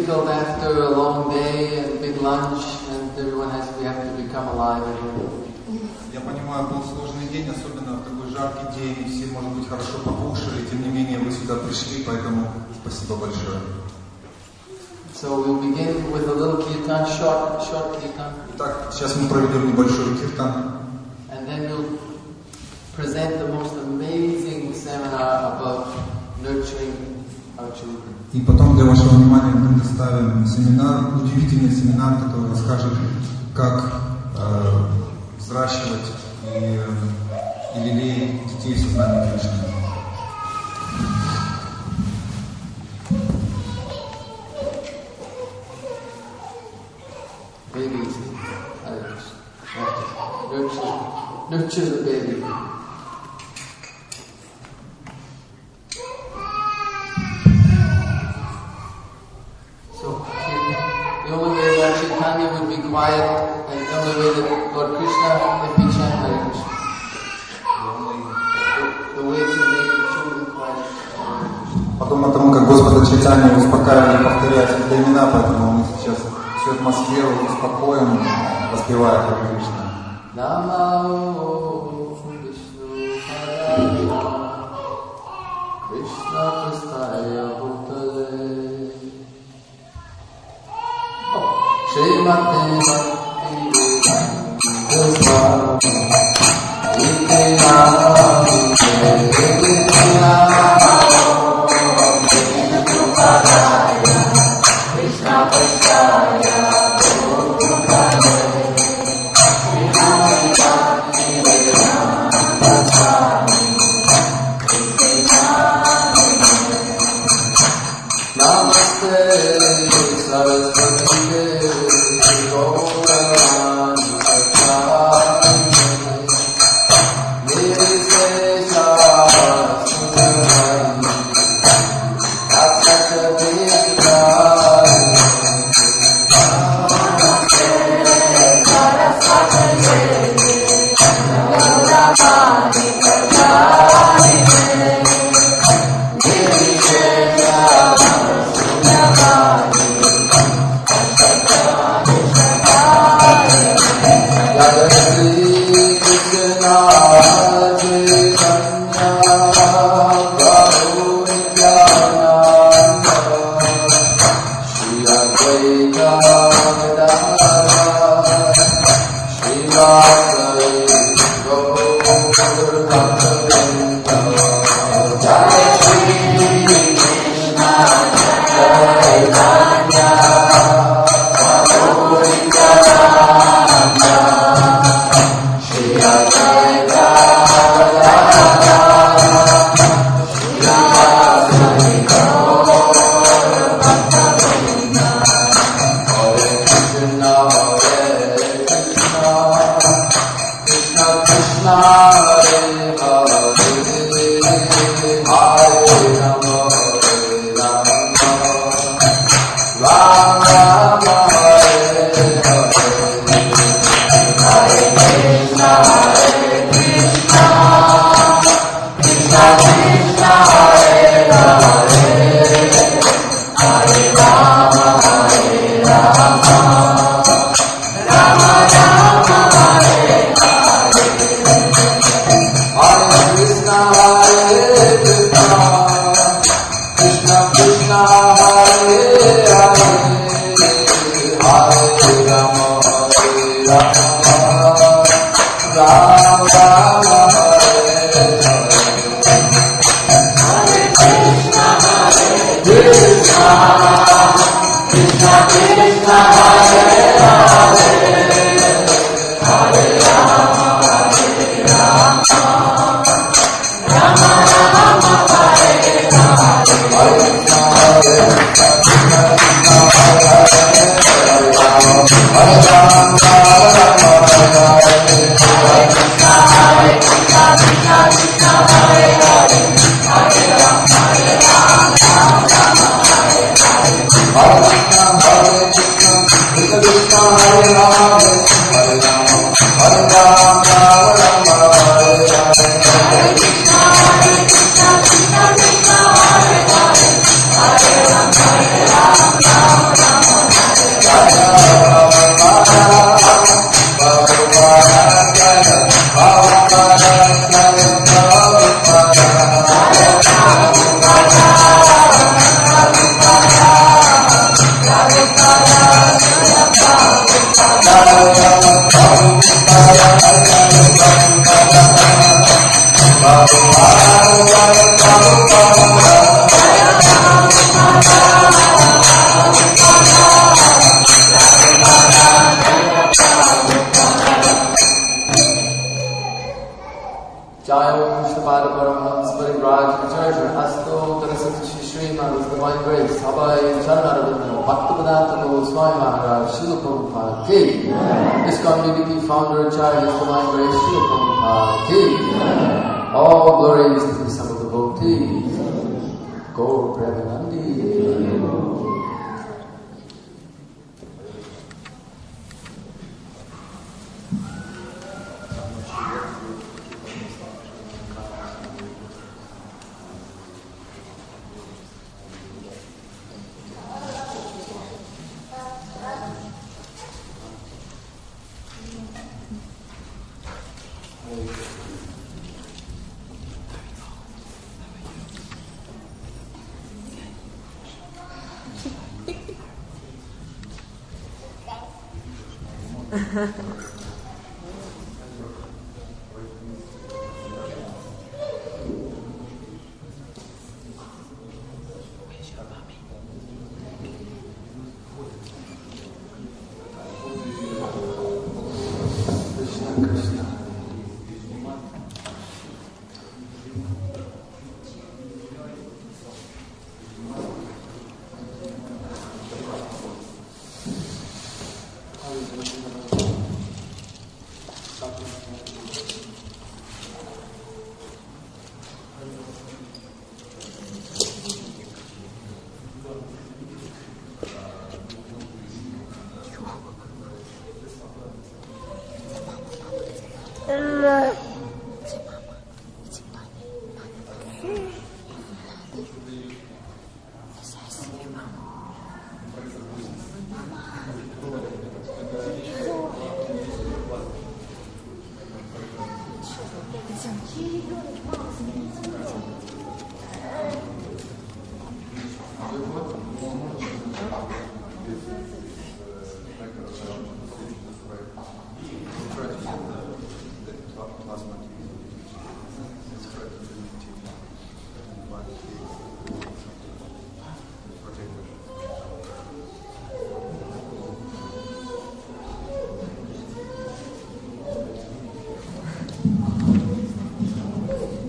difficult after a long day and big lunch, and we have to become alive again. Я понимаю, был сложный день, особенно в такой жаркий день, все, может быть, хорошо покушали, тем не менее вы сюда пришли, поэтому спасибо большое. So we'll begin with a little kirtan, short kirtan. Итак, сейчас мы проведем небольшой киртан. And then we'll present the most amazing seminar about nurturing our children. И потом для вашего внимания мы предоставим семинар, удивительный семинар, который расскажет, как взращивать и лелеять детей в сознании Кришны. Babies, nurture the baby. So the only way Lord Chaitanya would be quiet, and the only way that Lord Krishna would be chant Hare Krishna. The way to make the children quiet. Подобно тому, как Господа Чайтанью успокаивали повторять эти имена, поэтому мы сейчас всю атмосферу успокоим, воспевая Харе Кришна. Намао Вишну Падaya Krishna Prastaya Bhutale Srimate Bhakti Namaste Saraswati Devi Gaurani Prachari Nirsesha Sundari Asata Vedikari Namaste Saraswati Devi Gaurani Prachari Hare Rama Jaya Krishna Pada Paramahams Parivraj Acharya Asto Tarasati Shrima with Divine Grace Sabai Charnaravinda Bhaktavedanta Goswami Maharaj Srila Prabhupada Ki ISKCON BBP founder Acharya Divine Grace Srila Prabhupada Ki all glories to the sum of the devotees Gaur Premanandi.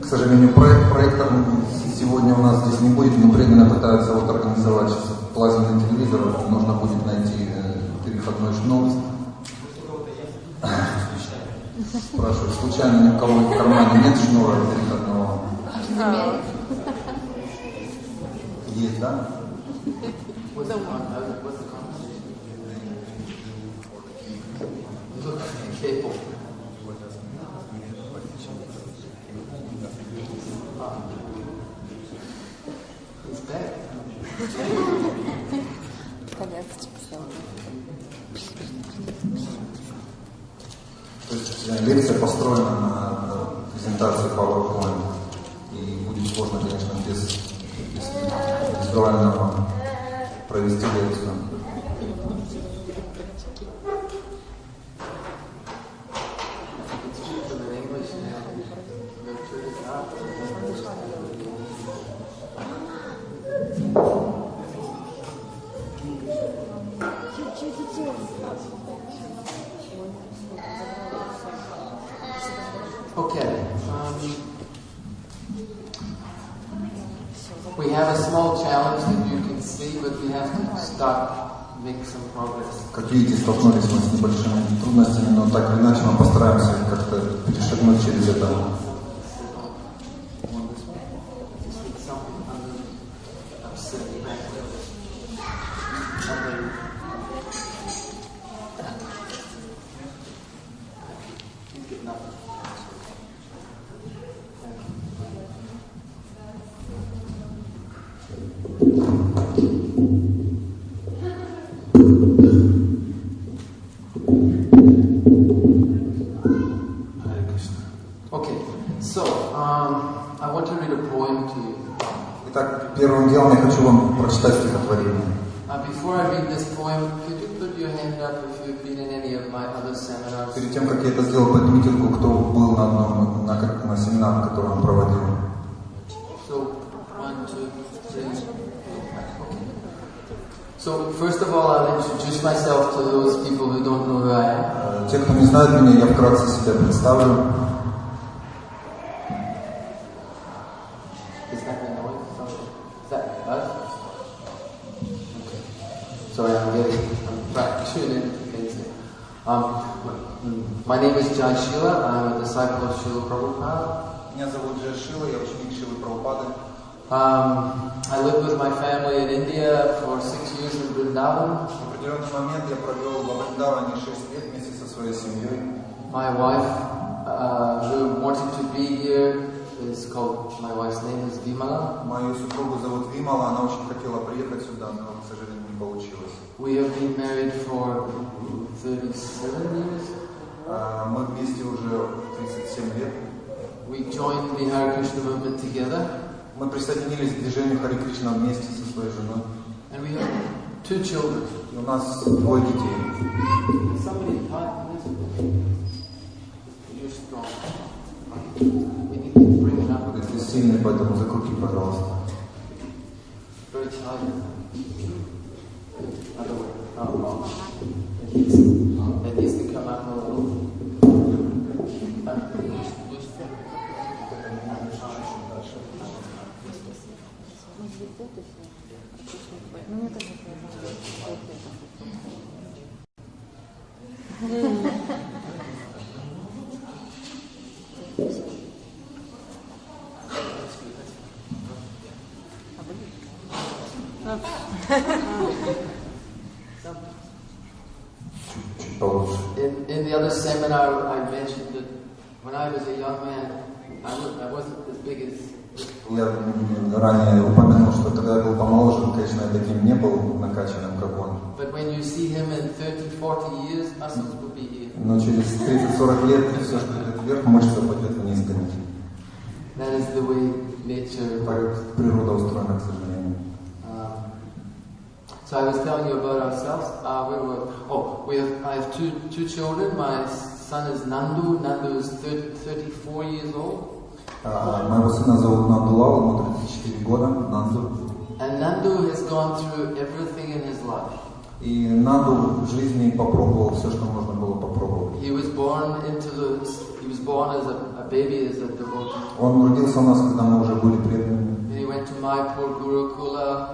К сожалению, проектор сегодня у нас здесь не будет, но преданно пытаются вот организовать сейчас плазменный телевизор, нужно будет найти переходной шнур. Спрашиваю, случайно ни у кого в кармане нет шнура переходного? Есть, да? То есть лекция построена на презентации PowerPoint, и будет сложно, конечно, без визуального провести лекцию. Okay. We have a small challenge that you can see, but we have to start, make some progress. Как видите, столкнулись мы с небольшими трудностями, но так или иначе мы постараемся как-то перешагнуть через это. Итак, первым делом я хочу вам прочитать стихотворение. Перед тем, как я это сделал, поднимите руку, кто был на семинаре, который он проводил. So, first of all, I'll introduce myself to those people who don't know who I am. Те, кто не знает меня, я вкратце себя представлю. Is that the noise? Is that us? Okay. Sorry, I'm trying to tune in things here. My name is Jaya Sila. I'm a disciple of Srila Prabhupada. Меня зовут Jaya Sila, я ученик Шилы Прабхупады. I lived with my family in India for 6 years in Vrindavan. В определенный момент я провел во Вриндаване 6 лет вместе со своей семьей. My wife, who wanted to be here, my wife's name is Vimala. Мою супругу зовут Вимала, она очень хотела приехать сюда, но, к сожалению, не получилось. We have been married for 37 years. Мы вместе уже 37 лет. We joined the Hare Krishna movement together. Мы присоединились к движению Харе Кришна вместе со своей женой. And we have 2 children. И у нас 2 детей. Somebody type this. You're strong. We need to bring it up. Ты сильный, поэтому закрути, пожалуйста. Very tight. Other way. Oh, wrong. It needs to come up a little. In the other seminar, I mentioned that when I was a young man, I wasn't as big as. Я ранее упомянул, что когда я был помоложе, конечно, я таким не был накачанным, как он. But when you see him in 30-40 years, muscles will be here. Но через 30-40 лет все, что идет вверх, мышца пойдет вниз, конечно. That is the way nature works. Природа устроена, к сожалению. So I was telling you about ourselves. I have two children. My son is Nandu. Nandu is 34 years old. Моего сына зовут Нандулал, ему 34 года, Нанду. And Nandu has gone through everything in his life. И Нанду в жизни попробовал все, что можно было попробовать. He was born as a baby, as a devotee. Он родился у нас, когда мы уже были преданными. And he went to Mayapur Gurukula.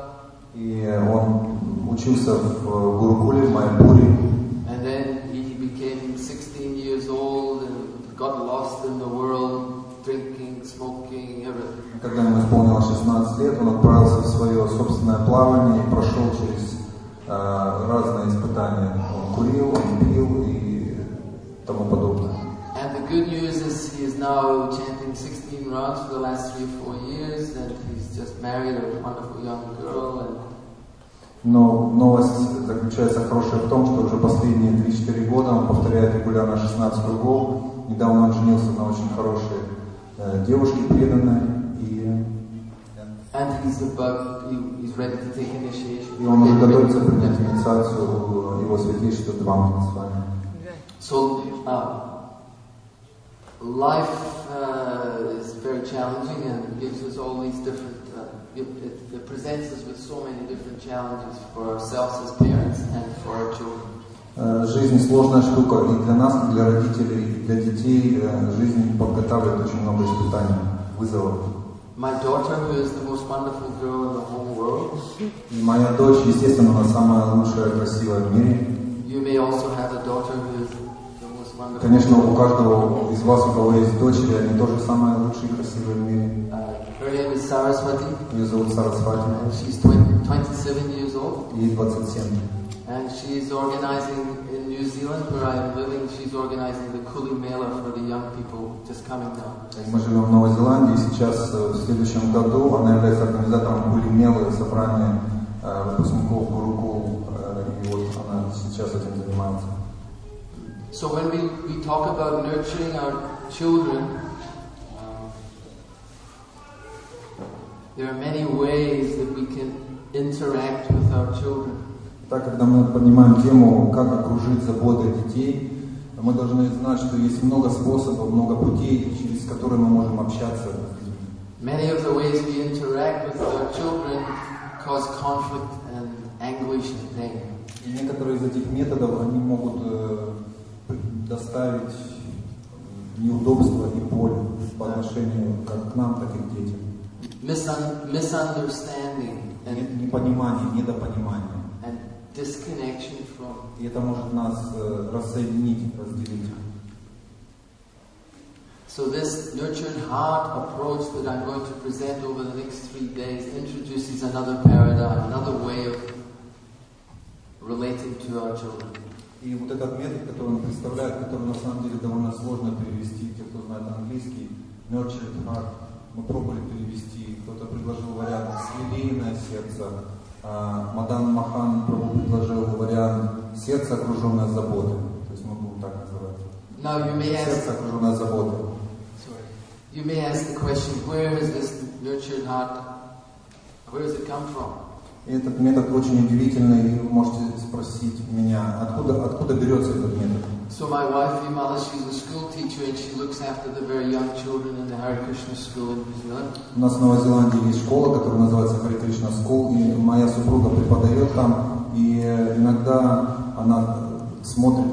И он учился в Гурукуле, в Майяпуре. And then he became 16 years old and got lost in the world. Drinking, smoking, everything. Когда ему исполнилось 16 лет, он отправился в свое собственное плавание и прошел через разные испытания. Он курил, он пил и тому подобное. And the good news is he is now chanting 16 rounds for the last 3 or 4 years, and he's just married a wonderful young girl. Но новость заключается хорошая в том, что уже последние 3-4 года он повторяет регулярно 16 кругов. Недавно он женился на очень хорошей девушки преданной, and he's ready to take initiation. И он уже готовится принять инициацию его святейшества Двамна с вами. So life is very challenging and gives us all these different. It presents us with so many different challenges for ourselves as parents and for our children. Жизнь сложная штука, и для нас, и для родителей, и для детей жизнь подготавливает очень много испытаний, вызовов. My daughter, who is the most wonderful girl in the whole world. И моя дочь, естественно, она самая лучшая, красивая в мире. You may also have a daughter who is the most wonderful. Конечно, у каждого из вас, у кого есть дочери, они тоже самые лучшие, красивые в мире. Her name is Saraswati. Ее зовут Сарасвати. She's 27 years old. Ей 27. And she's organizing in New Zealand, where I am living, she's organizing the Kuli Mela for the young people just coming now. Мы живем в Новой Зеландии, и сейчас, в следующем году, она является организатором Кули Мелы, собрания выпускников Гурукул, и вот она сейчас этим занимается. So when we talk about nurturing our children, there are many ways that we can interact with our children. Так, когда мы поднимаем тему, как окружить заботой детей, мы должны знать, что есть много способов, много путей, через которые мы можем общаться. Many of the ways we interact with our children cause conflict and anguish and pain. И некоторые из этих методов, они могут доставить неудобства и боль по отношению как к нам, так и к детям. We misunderstanding непонимание, недопонимание. and disconnection from. И это может нас рассоединить, разделить. So this nurtured heart approach that I'm going to present over the next 3 days introduces another paradigm, another way of relating to our children. И вот этот метод, который он представляет, который на самом деле довольно сложно перевести, те, кто знает английский, nurtured heart, мы пробовали перевести, кто-то предложил вариант «свирейное сердце», Мадан Махан Прабху предложил вариант «сердце, окруженное заботой». То есть мы будем так называть. Сердце, окруженное заботой. You may ask the question, where is this nurtured heart? Where does it come from? И этот метод очень удивительный, и вы можете спросить меня, откуда берется этот метод. So my wife Vimala, she's a school teacher and she looks after the very young children in the Hare Krishna school in New Zealand. У нас в Новой Зеландии есть школа, которая называется Hare Krishna School, и моя супруга преподает там, и иногда она смотрит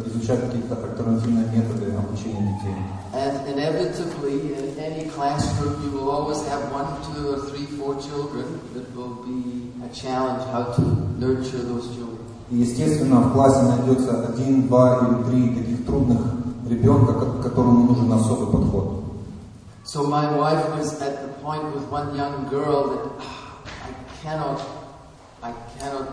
изучает какие-то альтернативные методы обучения детей. And inevitably, in any classroom, you will always have 1, 2, or 3, 4 children that will be a challenge how to nurture those children. И естественно, в классе найдется 1, 2 или 3 таких трудных ребенка, которому нужен особый подход. So my wife was at the point with one young girl that I cannot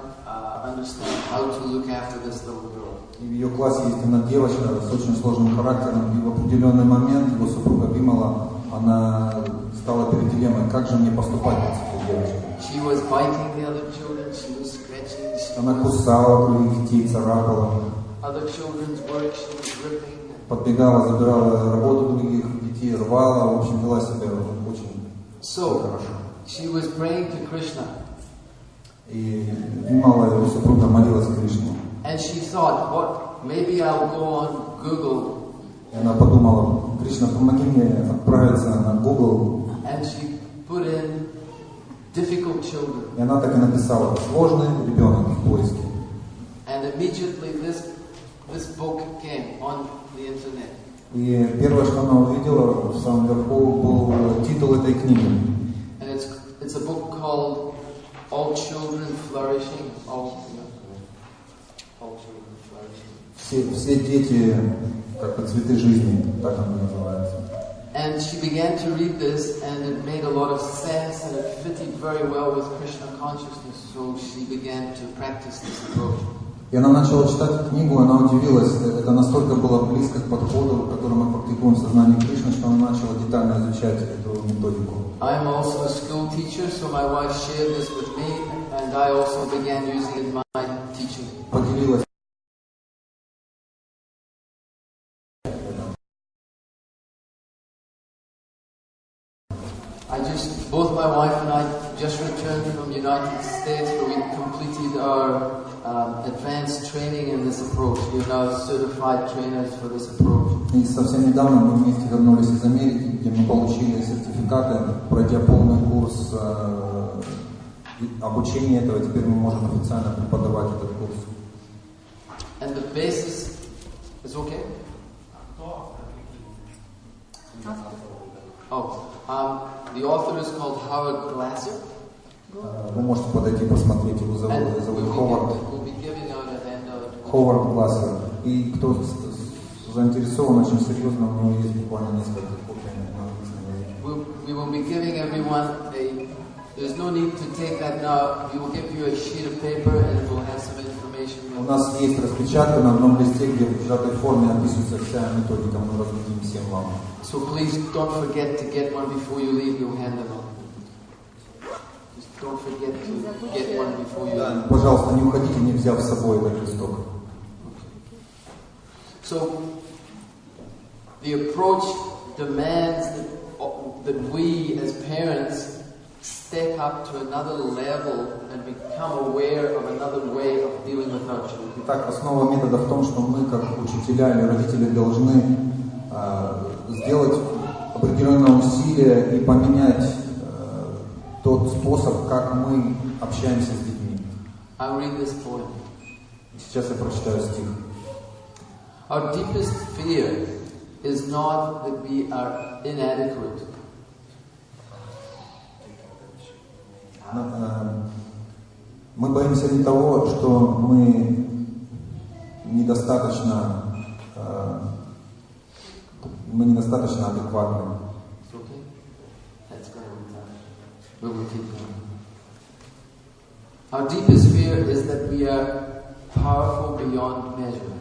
understand how to look after this little girl. И в ее классе есть одна девочка с очень сложным характером, и в определенный момент его супруга Вимала, она стала перед дилеммой, как же мне поступать с этой девочкой. She was biting the other children, she was scratching. Она кусала других детей, царапала. Other children's work, she was ripping. Подбегала, забирала работу других детей, рвала, в общем, вела себя очень хорошо. She was praying to Krishna. И Вимала, его супруга, молилась Кришне. And she thought, maybe I'll go on Google. И она подумала, Кришна, помоги мне отправиться на Google. And she put in difficult children. И она так и написала сложный ребенок в поиске. And immediately this book came on the internet. И первое, что она увидела в самом верху, был титул этой книги. And it's a book called All Children Flourishing. All Children Flourishing. Все дети, как цветы жизни, так она называется. And she began to read this, and it made a lot of sense, and it fitted very well with Krishna consciousness. So she began to practice this approach. И она начала читать книгу, она удивилась. Это настолько было близко к подходу, который мы практикуем в сознании Кришны, что она начала детально изучать эту методику. I'm also a school teacher, so my wife shared this with me, and I also began using it in my teaching. Поделилась. Both my wife and I just returned from the United States, where we completed our advanced training in this approach. We are now certified trainers for this approach. И совсем недавно мы вместе вернулись из Америки, где мы получили сертификаты, пройдя полный курс обучения этого. Теперь мы можем официально преподавать этот курс. And the basis is okay. The author is called Howard Glasser. Вы можете подойти посмотреть, его зовут Ховард. Ховард Глассер. И кто заинтересован очень серьезно, у него есть буквально несколько копий на английском языке. We will be giving everyone there's no need to take that now. We will give you a sheet of paper and it will have some information. У нас есть распечатка на одном листе, где в сжатой форме описывается вся методика, мы раздадим всем вам. So please don't forget to get one before you leave. You'll hand them out. Just don't forget to get one before you leave. Пожалуйста, не уходите, не взяв с собой этот листок. So the approach demands that we as parents step up to another level and become aware of another way of dealing with our children. Итак, основа метода в том, что мы, как учителя или родители, должны сделать определенное усилие и поменять тот способ, как мы общаемся с детьми. I'll read this poem. Сейчас я прочитаю стих. Our deepest fear is not that we are inadequate. Мы боимся не того, что мы недостаточно адекватны. Our deepest fear is that we are powerful beyond measure.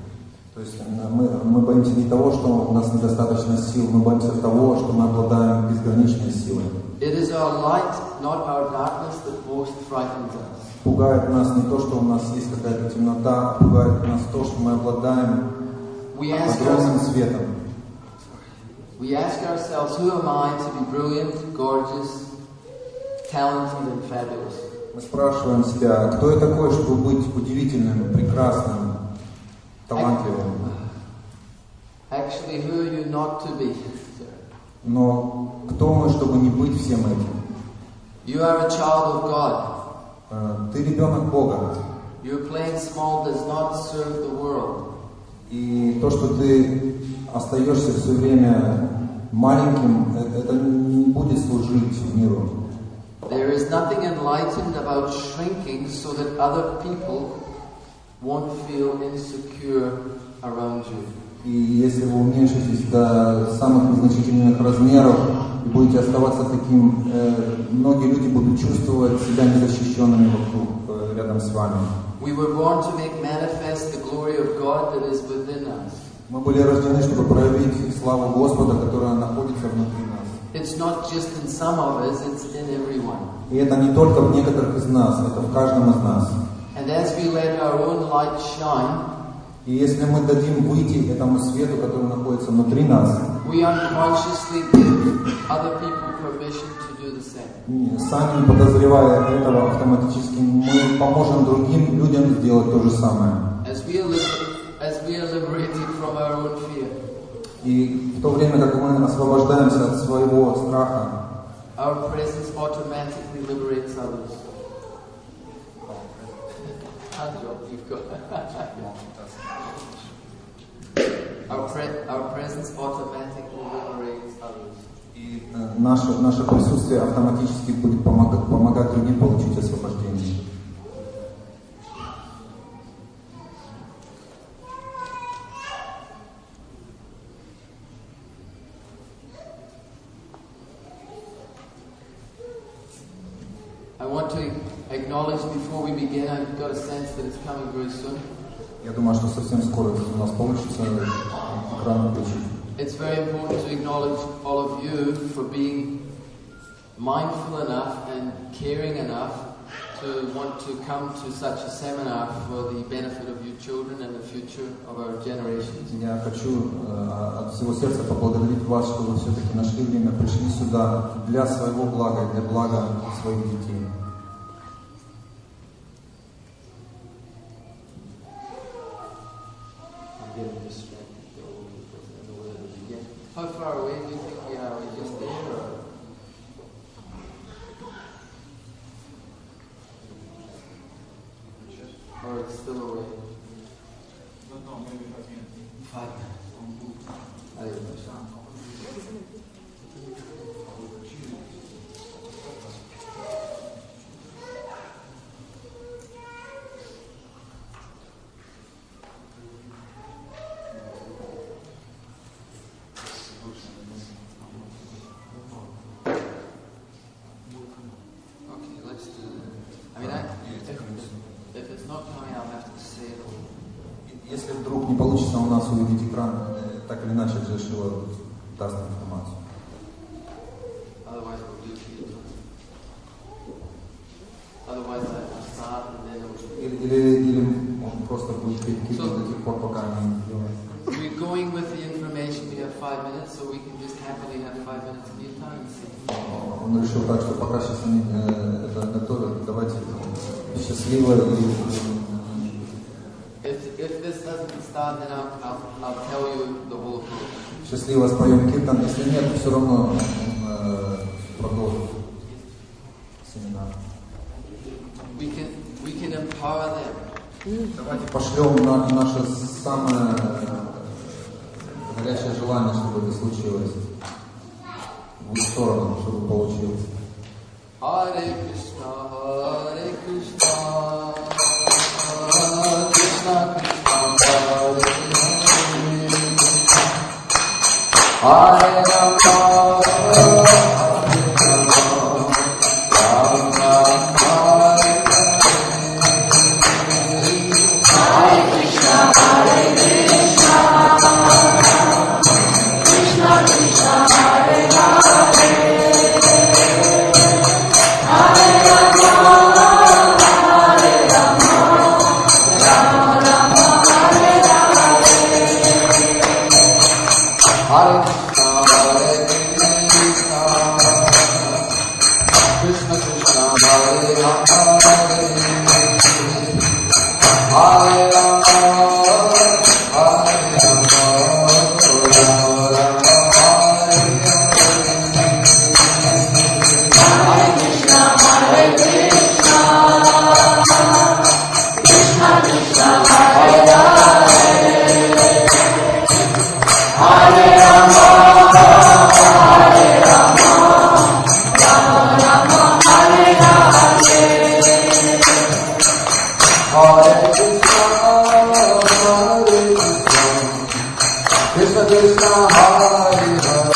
То есть мы боимся не того, что у нас недостаточно сил, мы боимся того, что мы обладаем безграничной силой. It is our light, not our darkness, that most frightens us. Пугает нас не то, что у нас есть какая-то темнота, пугает нас то, что мы обладаем огромным светом. We ask ourselves, who am I to be brilliant, gorgeous, talented and fabulous? Мы спрашиваем себя, кто я такой, чтобы быть удивительным, прекрасным, талантливым? Actually, who are you not to be? Но кто мы, чтобы не быть всем этим? You are a child of God. Ты ребенок Бога. Your playing small does not serve the world. И то, что ты остаешься все время маленьким, это не будет служить миру. There is nothing enlightened about shrinking so that other people won't feel insecure around you. И если вы уменьшитесь до самых незначительных размеров и будете оставаться таким, многие люди будут чувствовать себя незащищенными вокруг, рядом с вами. We were born to make manifest the glory of God that is within us. Мы были рождены, чтобы проявить славу Господа, которая находится внутри нас. It's not just in some of us, it's in everyone. И это не только в некоторых из нас, это в каждом из нас. And as we let our own light shine, и если мы дадим выйти этому свету, который находится внутри нас, we unconsciously give other people permission to do the same. Сами не подозревая этого, автоматически мы поможем другим людям сделать то же самое. As we are liberated from our own fear. И в то время, как мы освобождаемся от своего страха, our presence automatically liberates others. Our presence automatically liberates others. И наше присутствие автоматически будет помогать другим получить освобождение. I want to acknowledge before we begin, I've got a sense that it's coming very soon. Я думаю, что совсем скоро у нас получится экран включить. It's very important to acknowledge all of you for being mindful enough and caring enough to want to come to such a seminar for the benefit of your children and the future of our generations. Я хочу от всего сердца поблагодарить вас, что вы все-таки нашли время, пришли сюда для своего блага, для блага своих детей. How far away do you think we are? Are we just there or it's still away? No, maybe 5 minutes. 5 minutes. Если вдруг не получится у нас увидеть экран, так или иначе Джая Шила даст информацию. Или он просто будет перекидывать до тех пор, пока они не сделают. We're going with the information. We have 5 minutes, so we can just happily have 5 minutes of your time. Он решил так, что пока сейчас они это готовят, давайте счастливо и If this doesn't start, then I'll tell you the whole thing. Счастливо споем киртан, если нет, все равно продолжим семинар. We can empower them. Давайте пошлем наше самое горячее желание, чтобы это случилось, в их сторону, чтобы получилось. Hare Krishna, Krishna Krishna, Hare Hare,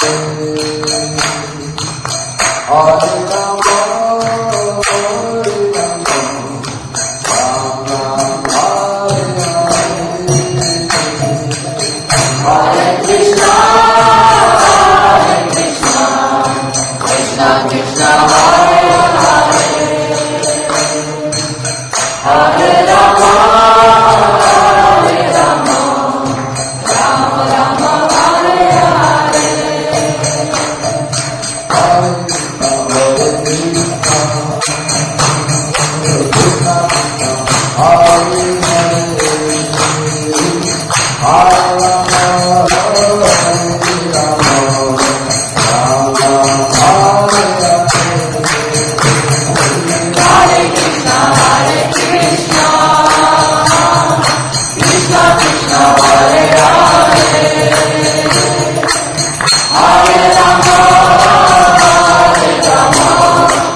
Hare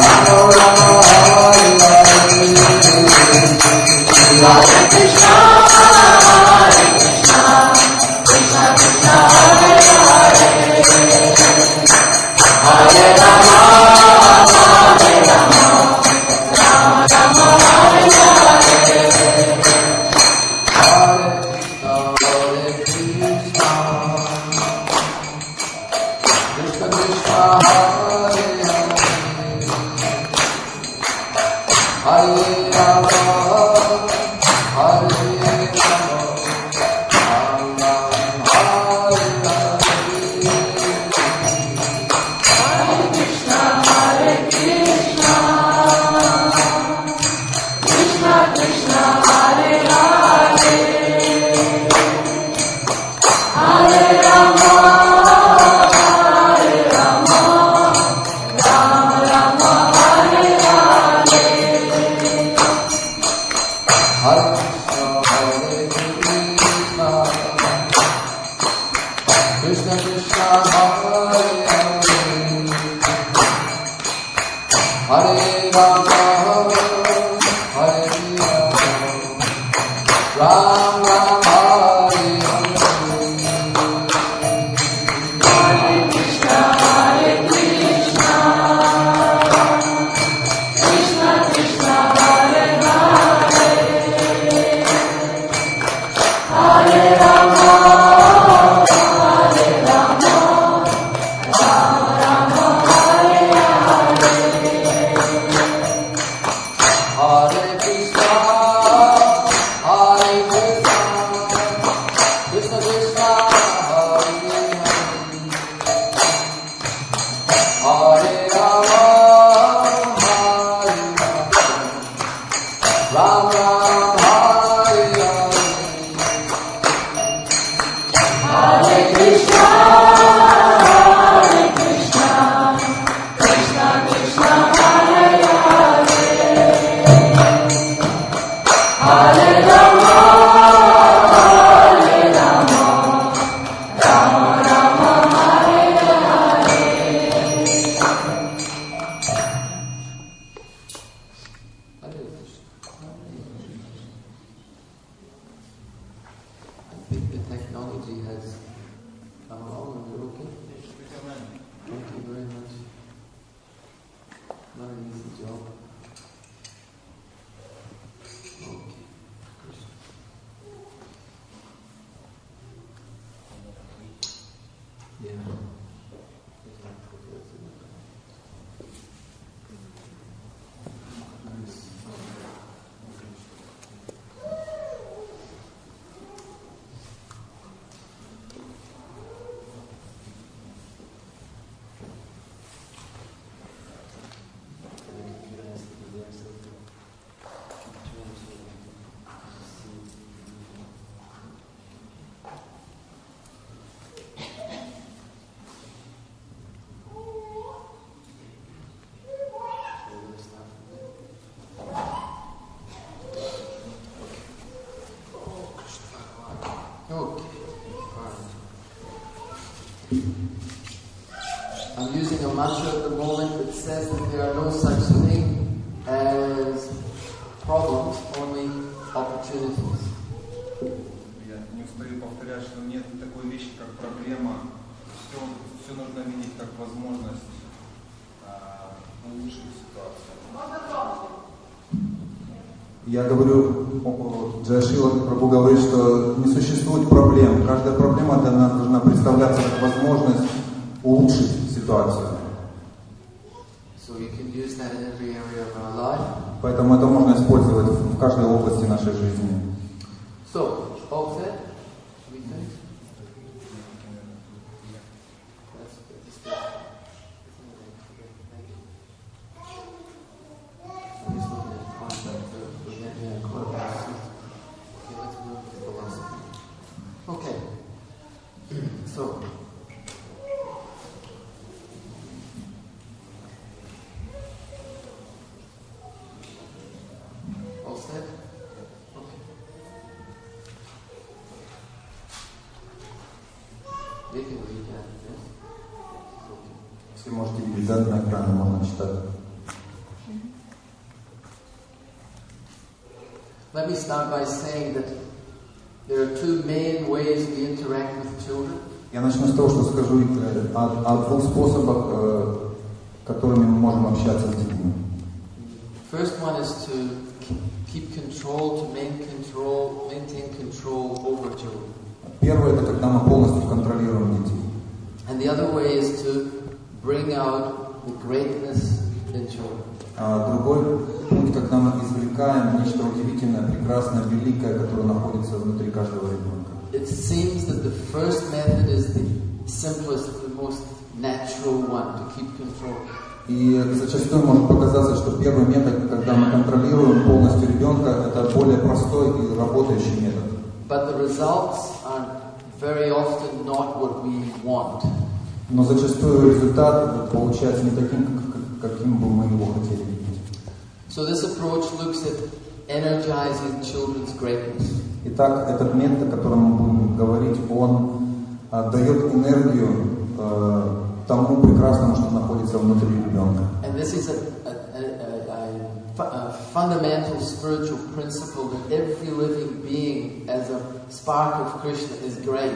Rama, technology has come along. Are you okay? Thank you very much. Not an easy job. Okay. Yeah. I'm using a mantra at the moment that says that there are no such thing as problems, only opportunities. Я не устаю повторять, что нет такой вещи, как проблема. Все нужно видеть как возможность улучшить ситуацию. Я говорю, Джая Шила Прабху говорит, что не существует проблем. Каждая проблема для нас должна представляться как возможность улучшить ситуацию. So you can use that in every area of our life. Поэтому это можно использовать в каждой области нашей жизни. So, all set? We finished? Okay. So. All set? Okay. You can read that, yes? Okay. Все можете видеть, да, на экране можно читать. Let me start by saying that there are two main ways we interact with children. Я начну с того, что скажу о двух способах, которыми мы можем общаться с детьми. First one is to keep control, to maintain control over children. Первое, это когда мы полностью контролируем детей. And the other way is to bring out the greatness in children. А другой путь, когда мы извлекаем нечто удивительное, прекрасное, великое, которое находится внутри каждого ребенка. It seems that the first method is the simplest, the most natural one to keep control. И зачастую может показаться, что первый метод, когда мы контролируем полностью ребенка, это более простой и работающий метод. But the results are very often not what we want. Но зачастую результат получается не таким, каким бы мы его хотели видеть. So this approach looks at energizing children's greatness. Итак, этот метод, о котором мы будем говорить, он дает энергию тому прекрасному, что находится внутри ребенка. And this is a fundamental spiritual principle that every living being, as a spark of Krishna, is great,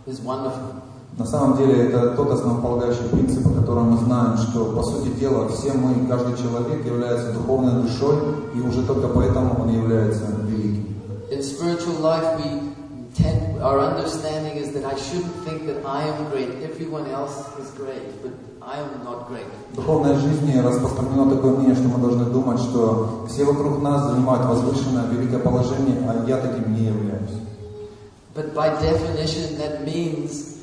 is wonderful. На самом деле это тот основополагающий принцип, о котором мы знаем, что по сути дела все мы, каждый человек является духовной душой, и уже только поэтому он является великим. In spiritual life, our understanding is that I shouldn't think that I am great. Everyone else is great, but I am not great. В духовной жизни распространено такое мнение, что мы должны думать, что все вокруг нас занимают возвышенное, великое положение, а я таким не являюсь. But by definition, that means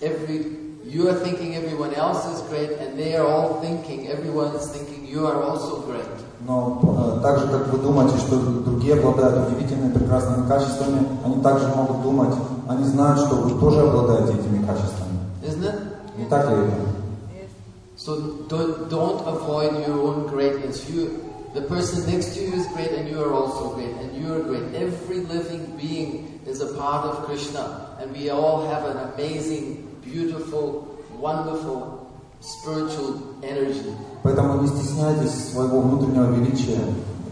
you are thinking everyone else is great, and they are all thinking, everyone is thinking you are also great. Но так же, как вы думаете, что другие обладают удивительными, прекрасными качествами, они также могут думать, они знают, что вы тоже обладаете этими качествами. Isn't it? Не так ли это? So don't avoid your own greatness. The person next to you is great, and you are also great, and you are great. Every living being is a part of Krishna, and we all have an amazing, beautiful, wonderful spiritual energy. Поэтому не стесняйтесь своего внутреннего величия,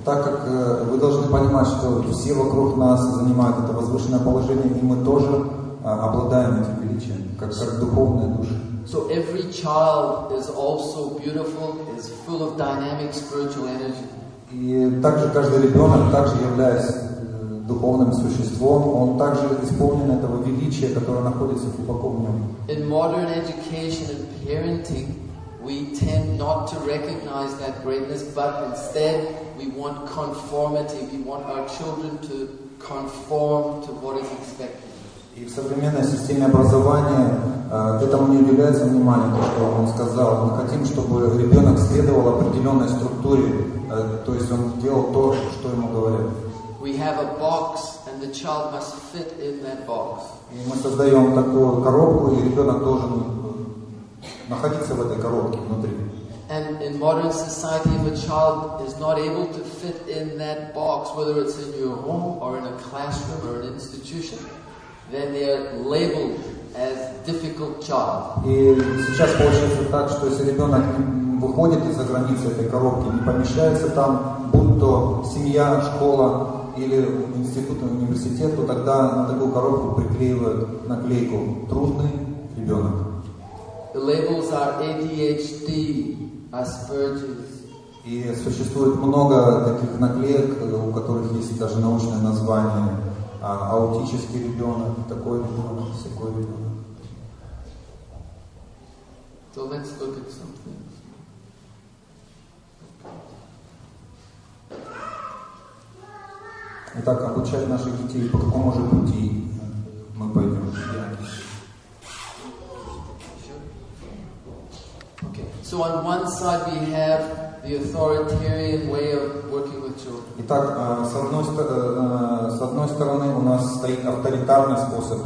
так как вы должны понимать, что все вокруг нас занимают это возвышенное положение, и мы тоже обладаем этим величием, как духовная душа. So every child is also beautiful, is full of dynamic spiritual energy. И также каждый ребенок, также являясь духовным существом, он также исполнен этого величия, которое находится глубоко в нем. In modern education and parenting, we tend not to recognize that greatness, but instead we want conformity. We want our children to conform to what is expected. И в современной системе образования этому не уделяется внимания, то, что он сказал. Мы хотим, чтобы ребенок следовал определенной структуре, то есть он делал то, что ему говорят. We have a box, and the child must fit in that box. И мы создаем такую коробку, и ребенок должен находиться в этой коробке внутри. And in modern society, if a child is not able to fit in that box, whether it's in your home or in a classroom or an institution, then they are labeled as difficult child. И сейчас получается так, что если ребенок выходит из-за границы этой коробки, не помещается там, будь то семья, школа или институт, университет, то тогда на такую коробку приклеивают наклейку «Трудный ребенок». The labels are ADHD, Asperger's. И существует много таких наклеек, у которых есть даже научное название. Аутический ребенок, такой ребенок, всякой ребенок. So let's look at something. Итак, обучать наших детей, по какому же пути мы пойдем? Okay. So on one side we have the authoritarian way of working with children. Итак, с одной стороны у нас стоит авторитарный способ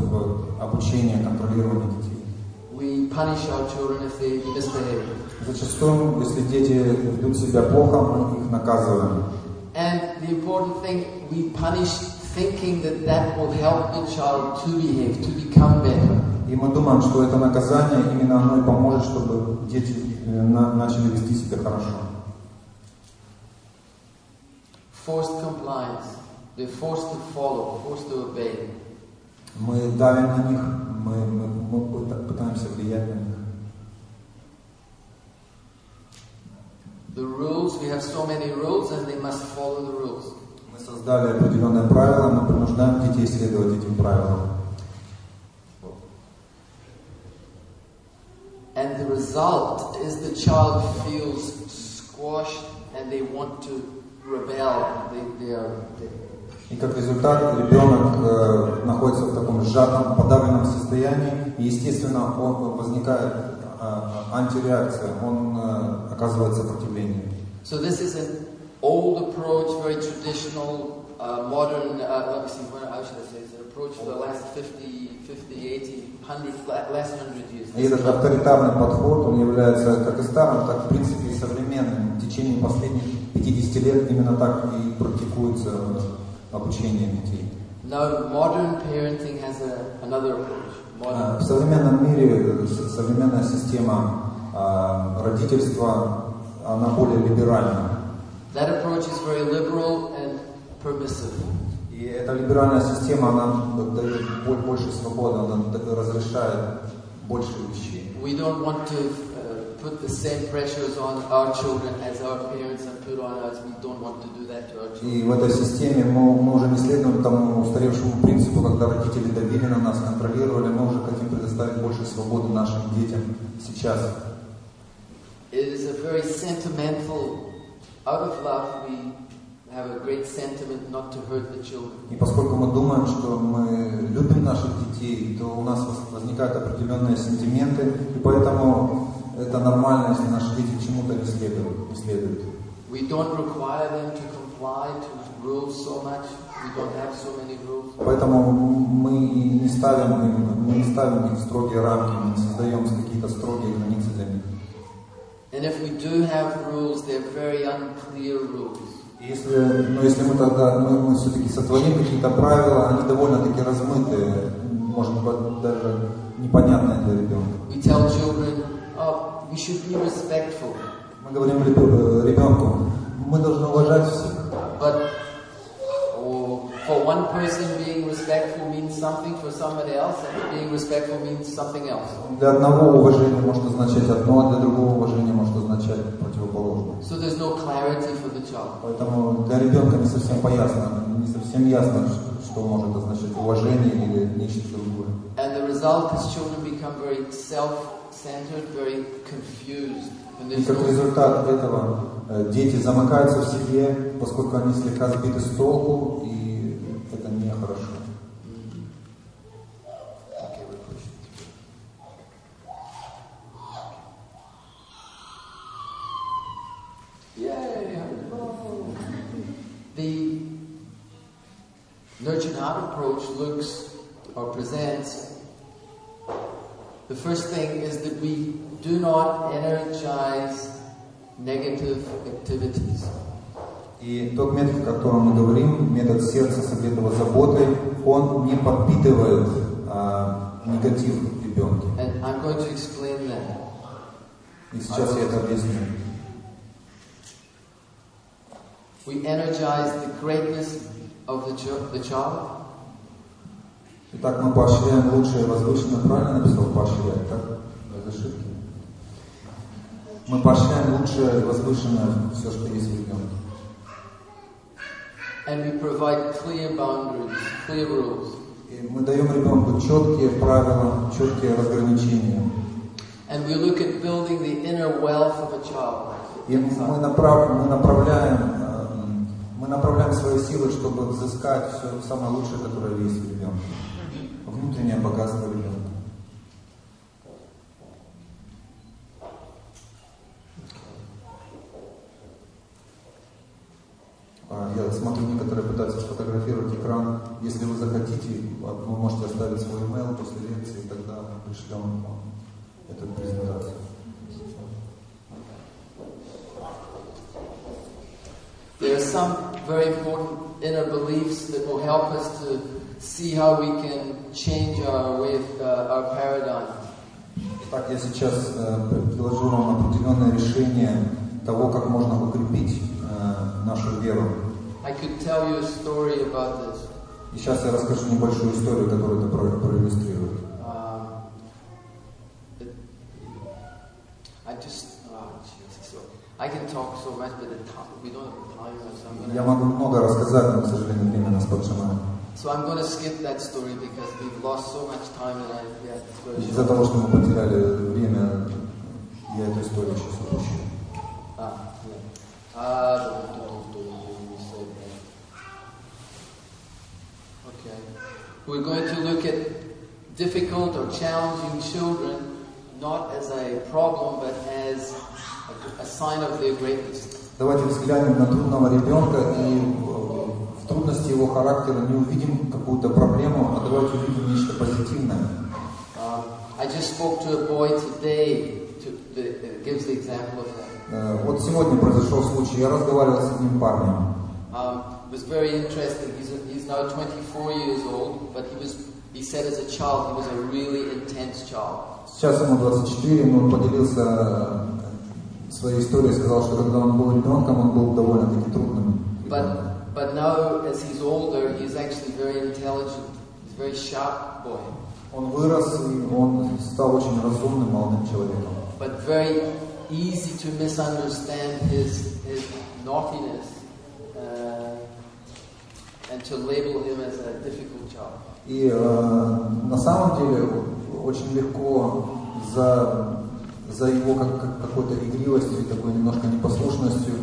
обучения, контролирования детей. We punish our children if they misbehave. Зачастую, если дети ведут себя плохо, мы их наказываем. And the important thing, we punish thinking that that will help the child to behave, to become better. И мы думаем, что это наказание именно оно и поможет, чтобы дети начали вести себя хорошо. Forced compliance. They're forced to follow, forced to obey. Мы давим на них, мы пытаемся влиять на них. The rules, we have so many rules and they must follow the rules. Мы создали определенные правила, мы принуждаем детей следовать этим правилам. And the result is the child feels squashed and they want to rebel. И как результат ребенок находится в таком сжатом, подавленном состоянии, и естественно возникает антиреакция, он оказывает сопротивление. So this is an old approach, very traditional, modern, let me see, how should I say, it's an approach for the last 50, 80, 100, last 100 years. И этот авторитарный подход, он является как и старым, так в принципе и современным. В течение последних 50 лет именно так и практикуется обучение детей. Now modern parenting has another approach. В современном мире современная система родительства, она более либеральна. That approach is very liberal and permissive. И эта либеральная система, она дает больше свободы, она разрешает больше вещей. We don't want to put the same pressures on our children as our parents have put on us. We don't want to do that to our children. И в этой системе мы уже не следуем тому устаревшему принципу, когда родители давили на нас, контролировали, мы уже хотим предоставить больше свободы нашим детям сейчас. It is a very sentimental, out of love we have a great sentiment not to hurt the children. И поскольку мы думаем, что мы любим наших детей, то у нас возникают определенные сентименты, и поэтому это нормально, если наши дети чему-то не следуют. We don't require them to comply to rules so much. We don't have so many rules. Поэтому мы не ставим их в строгие рамки, мы не создаем какие-то строгие границы для них. And if we do have rules, they're very unclear rules. Если мы все-таки сотворим какие-то правила, они довольно-таки размытые, может быть, даже непонятные для ребенка. We tell children, we should be respectful. Мы говорим ребенку, мы должны уважать всех. But For one person, being respectful means something, for somebody else, and being respectful means something else. Для одного уважение может означать одно, а для другого уважение может означать противоположное. So there's no clarity for the child. Поэтому для ребенка не совсем ясно, что может означать уважение или нечто другое. And the result is children become very self-centered, very confused. И как результат этого дети замыкаются в себе, поскольку они слегка сбиты с толку, и это нехорошо. The nurture heart approach looks or presents. The first thing is that we do not energize negative activities. И тот метод, о котором мы говорим, метод сердца, согретого заботой, он не подпитывает негатив в ребенке. And I'm going to explain that. И сейчас я это объясню. We energize the greatness of the child. Итак, мы поощряем лучшее, возвышенное, правильно написал поощрять, так? Без ошибки. Мы поощряем лучшее и возвышенное, все, что есть в ребенке. And we provide clear boundaries, clear rules. И мы даем ребенку четкие правила, четкие разграничения. And we look at building the inner wealth of a child. И мы направляем свои силы, чтобы взыскать все самое лучшее, которое есть в ребенке. Внутреннее богатство ребенка. Я смотрю, некоторые пытаются сфотографировать экран. Если вы захотите, вы можете оставить свой email после лекции, и тогда мы пришлем вам эту презентацию. There are some very important inner beliefs that will help us to see how we can change our way of our paradigm. Итак, я сейчас предложу вам определенное решение того, как можно укрепить нашу веру. I could tell you a story about this. И сейчас я расскажу небольшую историю, которая это проиллюстрирует. I can talk so much, but we don't have time, so I'm going to... Я могу много рассказать, но, к сожалению, время нас поджимает. So I'm going to skip that story because we've lost so much time and Из-за того, что мы потеряли время, я эту историю сейчас упущу. Okay. We're going to look at difficult or challenging children not as a problem, but as a sign of their greatness. Давайте взглянем на трудного ребенка и в трудности его характера не увидим какую-то проблему, а давайте увидим нечто позитивное. I just spoke to a boy today that gives the example of that. Вот сегодня произошел случай. Я разговаривал с одним парнем. It was very interesting. He's now 24 years old, but he said as a child he was a really intense child. Сейчас ему 24, но он поделился своей историей, сказал, что когда он был ребенком, он был довольно-таки трудным. But now, as he's older, he's actually very intelligent. He's a very sharp boy. Он вырос, и он стал очень разумным молодым человеком. But very easy to misunderstand his naughtiness and to label him as a difficult child. И на самом деле очень легко за его какой-то игривостью и такой немножко непослушностью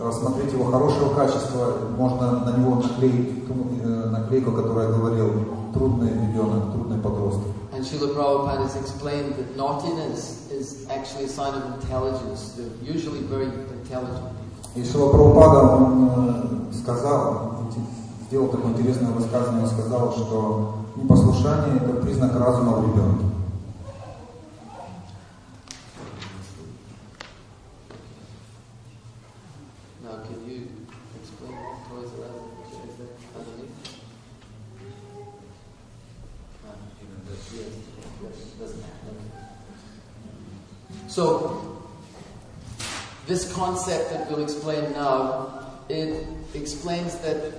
рассмотреть его хорошего качества, можно на него наклеить наклейку, которая говорил трудный ребенок, трудный подросток. And Srila Prabhupada has explained that naughtiness is actually a sign of intelligence. They're usually very intelligent people. И Шрила Прабхупада, он сделал такое интересное высказывание, он сказал, что непослушание – это признак разума в ребенке. Now, can you explain what toys are underneath? So, this concept that we'll explain now, it explains that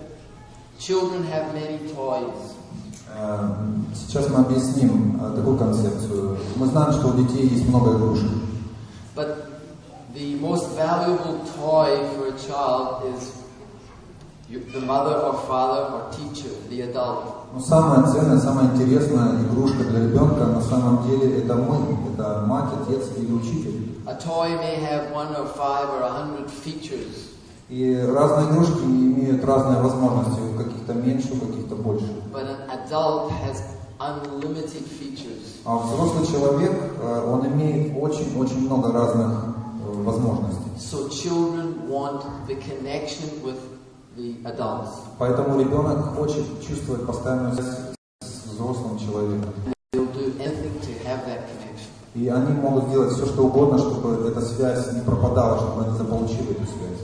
Children have many toys. Сейчас мы объясним такую концепцию. Мы знаем, что у детей есть много игрушек. But the most valuable toy for a child is the mother or father or teacher, the adult. Но самая ценная, самая интересная игрушка для ребенка на самом деле это мы, это мать, отец или учитель. A toy may have 1 or 5 or 100 features. И разные игрушки имеют разные возможности, у каких-то меньше, у каких-то больше. But an adult has unlimited features. А взрослый человек, он имеет очень-очень много разных возможностей. So children want the connection with the adults. Поэтому ребенок хочет чувствовать постоянную связь с взрослым человеком. They'll do anything to have that connection. И они могут сделать все, что угодно, чтобы эта связь не пропадала, чтобы они заполучили эту связь.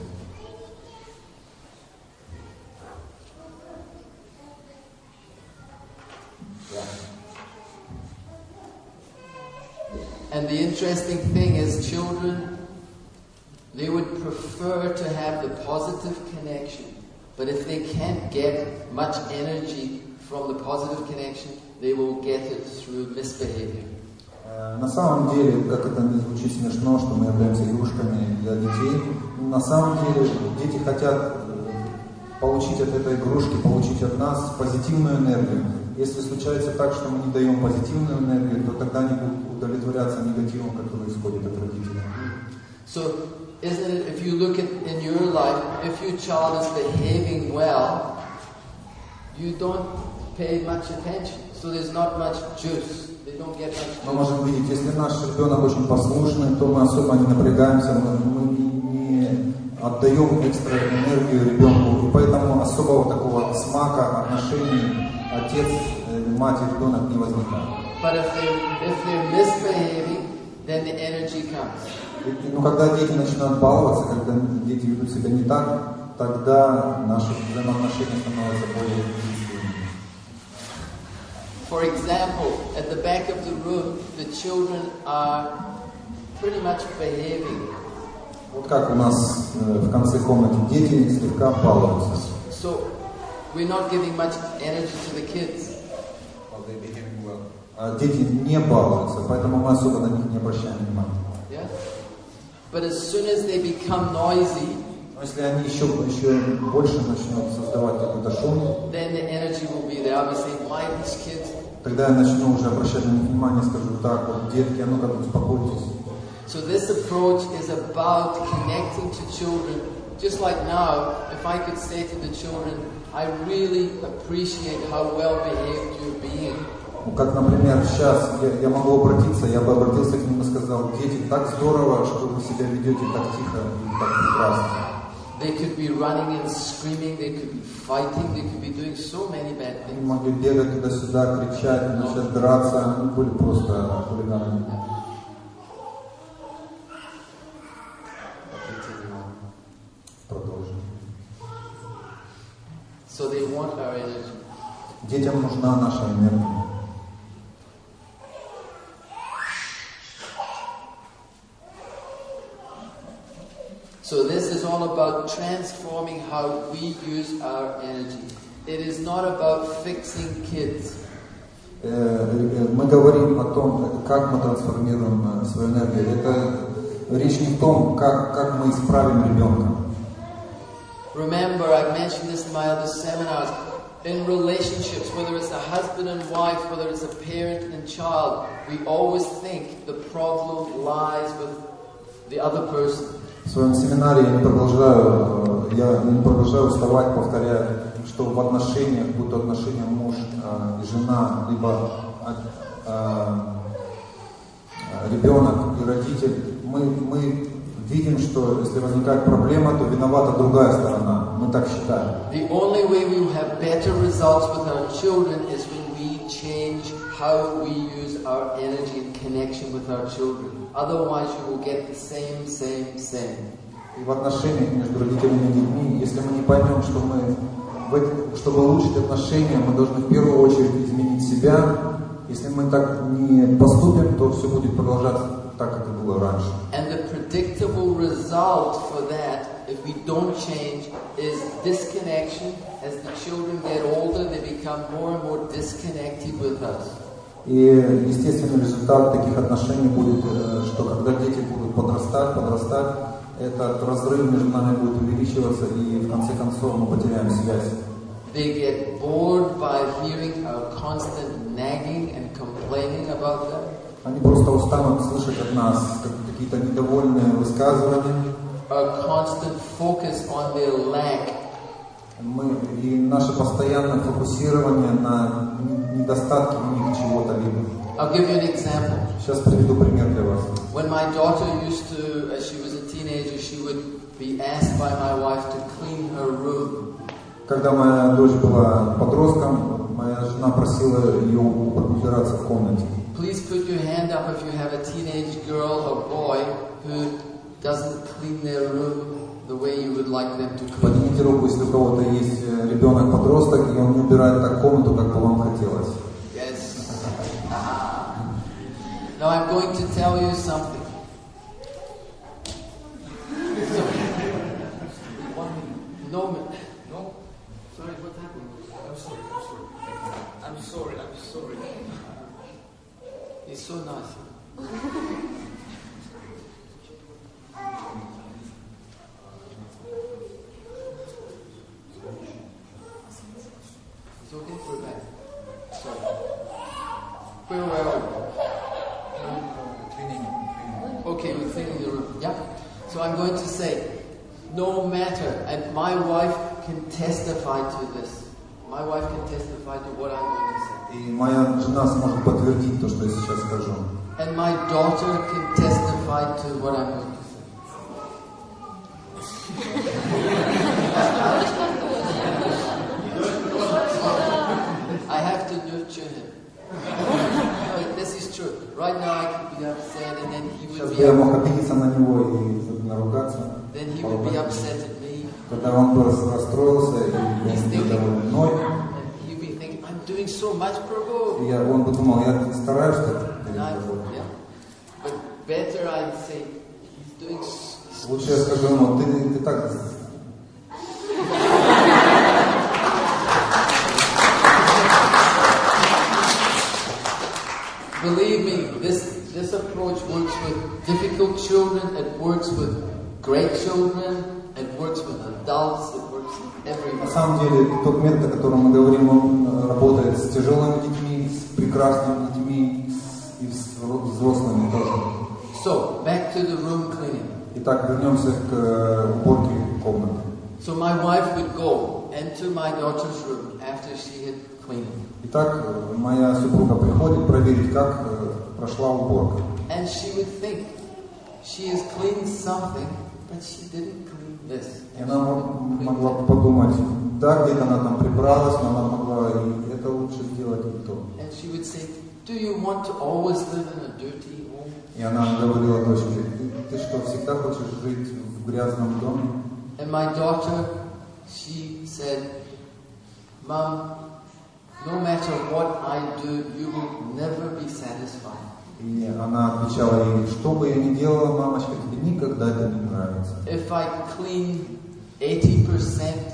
And the interesting thing is children, they would prefer to have the positive connection. But if they can't get much energy from the positive connection, they will get it through misbehavior. На самом деле, как это не звучит смешно, что мы являемся игрушками для детей, на самом деле дети хотят получить от этой игрушки, получить от нас позитивную энергию. Если случается так, что мы не даем позитивную энергию, то тогда они будут удовлетворяться негативом, который исходит от родителей. So, isn't it, if you look at in your life, if your child is behaving well, you don't pay much attention. So there's not much juice. They don't get much juice. Мы можем видеть, если наш ребенок очень послушный, то мы особо не напрягаемся, мы не отдаем экстра энергию ребенку, и поэтому особого такого смака отношений отец, мать и ребенок не возникает. But if they're misbehaving, then the energy comes. Но когда дети начинают баловаться, когда дети ведут себя не так, тогда наши взаимоотношения становятся более интенсивными. For example, at the back of the room, the children are pretty much behaving. Вот как у нас в конце комнаты дети слегка балуются. So we're not giving much energy to the kids. Дети не балуются, поэтому мы особо на них не обращаем внимания. Yeah? But as soon as they become noisy, но если они еще больше начнут создавать какой-то шум, then the energy will be there. I'll be saying, why these kids? Тогда я начну уже обращать на них внимание, скажу так, вот детки, а ну-ка успокойтесь. So this approach is about connecting to children. Just like now, if I could say to the children, I really appreciate how well behaved you're being. Как, например, сейчас я могу обратиться, я бы обратился к ним и сказал: дети, так здорово, что вы себя ведете так тихо и так прекрасно. They could be running and screaming, they could be fighting, they could be doing so many bad things. Они могли бегать туда-сюда, кричать, начать драться, они были просто хулиганами. Продолжим. So they want our energy. Детям нужна наша энергия. So this is all about transforming how we use our energy. It is not about fixing kids. Мы говорим о том, как мы трансформируем свою энергию. Это речь не в том, как мы исправим ребенка. Remember, I've mentioned this in my other seminars. In relationships, whether it's a husband and wife, whether it's a parent and child, we always think the problem lies with the other person. В своем семинаре я не продолжаю уставать, повторять, что в отношениях, будь то отношения муж и жена, либо ребенок и родитель, мы видим, что если возникает проблема, то виновата другая сторона. Мы так считаем. The only way we will have better results with our children is when we change how we use our energy in connection with our children. Otherwise, you will get the same. И в отношениях между родителями и детьми, если мы не поймем, что чтобы улучшить отношения, мы должны в первую очередь изменить себя. Если мы так не поступим, то все будет продолжаться так, как и было раньше. And the predictable result for that if we don't change, is disconnection. As the children get older, they become more and more disconnected with us. И естественный результат таких отношений будет, что когда дети будут подрастать, этот разрыв между нами будет увеличиваться, и в конце концов мы потеряем связь. They get bored by hearing our constant nagging and complaining about them. Они просто устанут слышать от нас какие-то недовольные высказывания. Our constant focus on their lack. И наше постоянное фокусирование на недостатке у них чего-то либо. I'll give you an example. Сейчас приведу пример для вас. When my daughter used to, as she was a teenager, she would be asked by my wife to clean her room. Когда моя дочь была подростком, моя жена просила ее убираться в комнате. Please put your hand up if you have a teenage girl or boy who doesn't clean their room the way you would like them to clean. Поднимите руку, если у кого-то есть ребенок-подросток, и он не убирает так комнату, как бы вам хотелось. Yes. Now I'm going to tell you something. No. Sorry, what happened? I'm sorry. He's so nice. It's okay for a back. Sorry. Where were we? Okay, we're cleaning the room. Yeah. So I'm going to say, no matter, and my wife can testify to this. My wife can testify to what I'm going to say. И моя жена сможет подтвердить то, что я сейчас скажу. And my daughter can testify to what I'm going to say. I have to nurture him. No, this is true. Right now I could be upset and then he would Сейчас be бы я мог обидеться на него и наругаться. Then he would be upset at me. Когда он бы расстроился и он был доволен мной. And he'd be thinking, I'm doing so much, prabhu. И он бы думал, я стараюсь так. Yeah. But better I'd say, he's doing. Лучше я скажу ему, ты так. Believe me, this approach works with difficult children, it works with great children, it works with adults, it works with everyone. На самом деле, тот метод, о котором мы говорим, он работает с тяжелыми детьми, с прекрасными детьми и с взрослыми тоже. So, back to the room cleaning. Итак, вернемся к уборке комнаты. So my wife would go into my daughter's room after she had cleaned. Итак, моя супруга приходит проверить, как прошла уборка. And she would think she has cleaned something, but she didn't clean this. И она могла подумать, да, где-то она там прибралась, но она могла и это лучше сделать, и то. And she would say, do you want to always live in a dirty home? И она говорила дочери, ты что, всегда хочешь жить в грязном доме? And my daughter, she said, Mom, no matter what I do, you will never be satisfied. И она отвечала ей, что бы я ни делала, мамочка, тебе никогда это не нравится. If I clean 80%,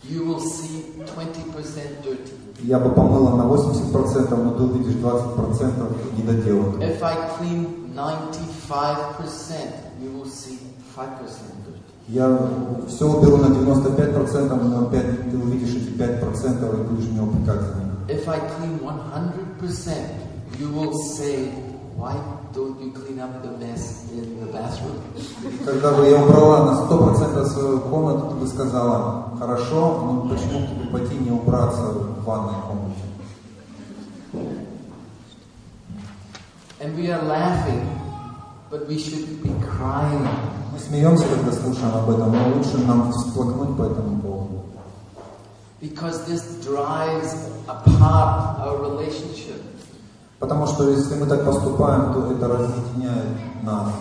you will see 20% dirty. Я бы помыла на 80%, но ты увидишь 20% недоделок. If I clean 95%, you will see 5% dirty. Я все уберу на 95%, но опять ты увидишь эти 5% и будешь меня упрекать за них. If I clean 100%, you will say, why don't you clean up the mess in the bathroom? Когда бы я убрала на 100% свою комнату, ты бы сказала, хорошо, но почему тебе пойти не убраться в ванной комнате? And we are laughing, but we should be crying. Мы смеемся, когда слушаем об этом, но лучше нам всплакнуть по этому поводу. Because this drives apart our relationship. Потому что если мы так поступаем, то это разъединяет нас.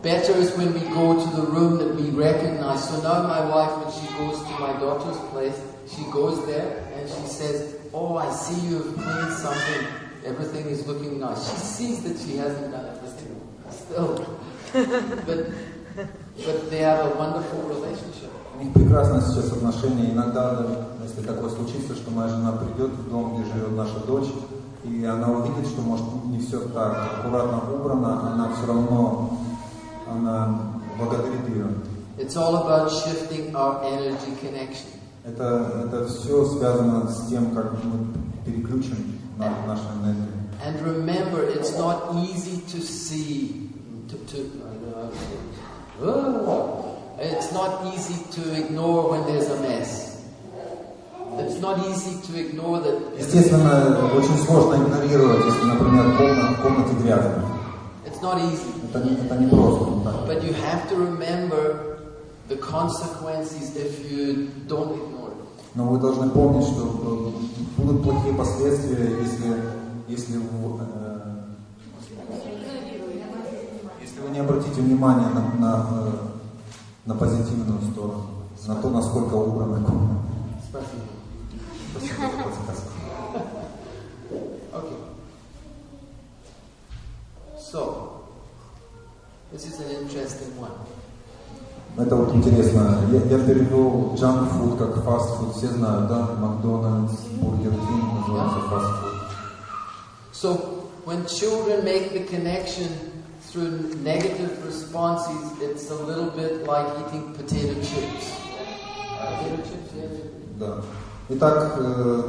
Better is when we go to the room that we recognize. So now my wife, when she goes to my daughter's place, she goes there and she says, oh, I see you have cleaned something. Everything is looking nice. She sees that she hasn't done everything still. But But they have a wonderful relationship. У них прекрасное сейчас отношение. Иногда, если такое случится, что моя жена придет в дом, где живет наша дочь, и она увидит, что, может, не все так аккуратно убрано, она все равно благодарит ее. It's all about shifting our energy connection. Это все связано с тем, как мы переключим нашу энергию. And remember, it's not easy to see, it's not easy to ignore when there's a mess. It's not easy to ignore that. Естественно, очень сложно игнорировать, если, например, в комнате грязно. It's not easy. Это не просто. But you have to remember the consequences if you don't ignore it. Но вы должны помнить, что будут плохие последствия, если вы не обратите внимания на позитивную сторону, на то, насколько убрана комната. Спасибо. Спасибо за подсказку. Okay. So, this is an interesting one. Это вот интересно. Я перевел junk food как fast food. Все знают, да? Макдональдс, Бургер Кинг называется fast food. So, when children make the connection through negative responses, it's a little bit like eating potato chips. Potato chips, yeah. Да. Итак,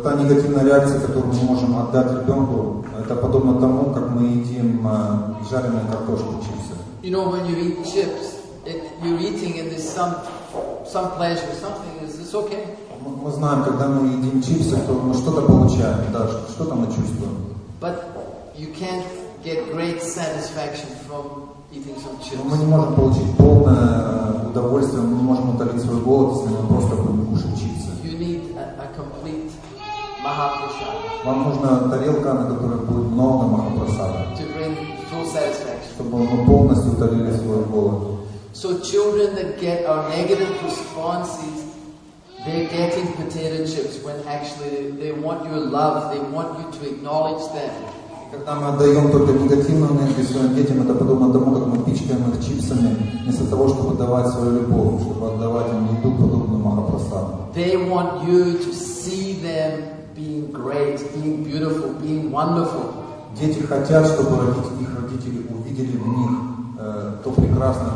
та негативная реакция, которую мы можем отдать ребенку, это подобно тому, как мы едим жареную картошку, чипсы. You know, when you eat chips, you're eating and there's some pleasure, something. Is this okay? Мы знаем, когда мы едим чипсы, то мы что-то получаем, да, что-то мы чувствуем. But you can't get great satisfaction from eating some chips. Мы не можем получить полное удовольствие, мы не можем утолить свой голод, если мы просто будем кушать чипсы. You need a complete Malla-Praharana. Вам нужна тарелка, на которой будет много Махапрасада, To bring full satisfaction. чтобы мы полностью утолили свой голод. So children that get our negative responses, they're getting potato chips when actually they want your love, they want you to acknowledge them. Когда мы отдаем только негативную энергию своим детям, это подобно тому, как мы пичкаем их чипсами, вместо того, чтобы давать свою любовь, чтобы отдавать им еду, подобную Махапрасаду. They want you to see them being great, being beautiful, being wonderful. Дети хотят, чтобы их родители увидели в них то прекрасное,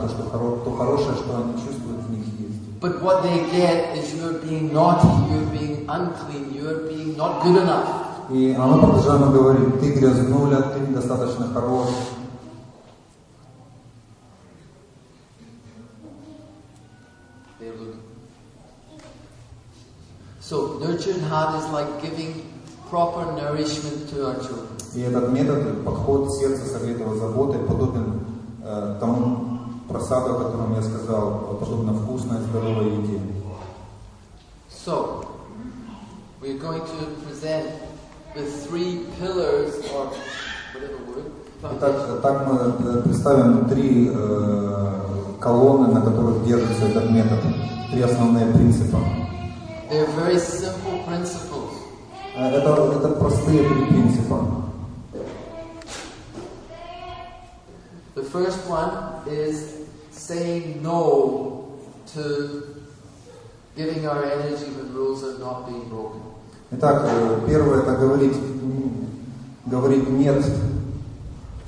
то хорошее, что они чувствуют в них есть. But what they get is you're being naughty, you're being unclean, you're being not good enough. И она продолжаемо говорит: ты грязнуля, ты недостаточно хорош. So nurtured heart is like giving proper nourishment to our children. И этот метод, подход сердца согретого заботой, подобен тому просаду, о котором я сказал, подобно вкусной, здоровой еде. So, we're going to present the three pillars, or whatever word. Итак, мы представим три колонны, на которых держится этот метод, три основные принципа. They're very simple principles. Это простые три принципа. The first one is saying no to giving our energy when rules are not being broken. Итак, первое — это говорить нет.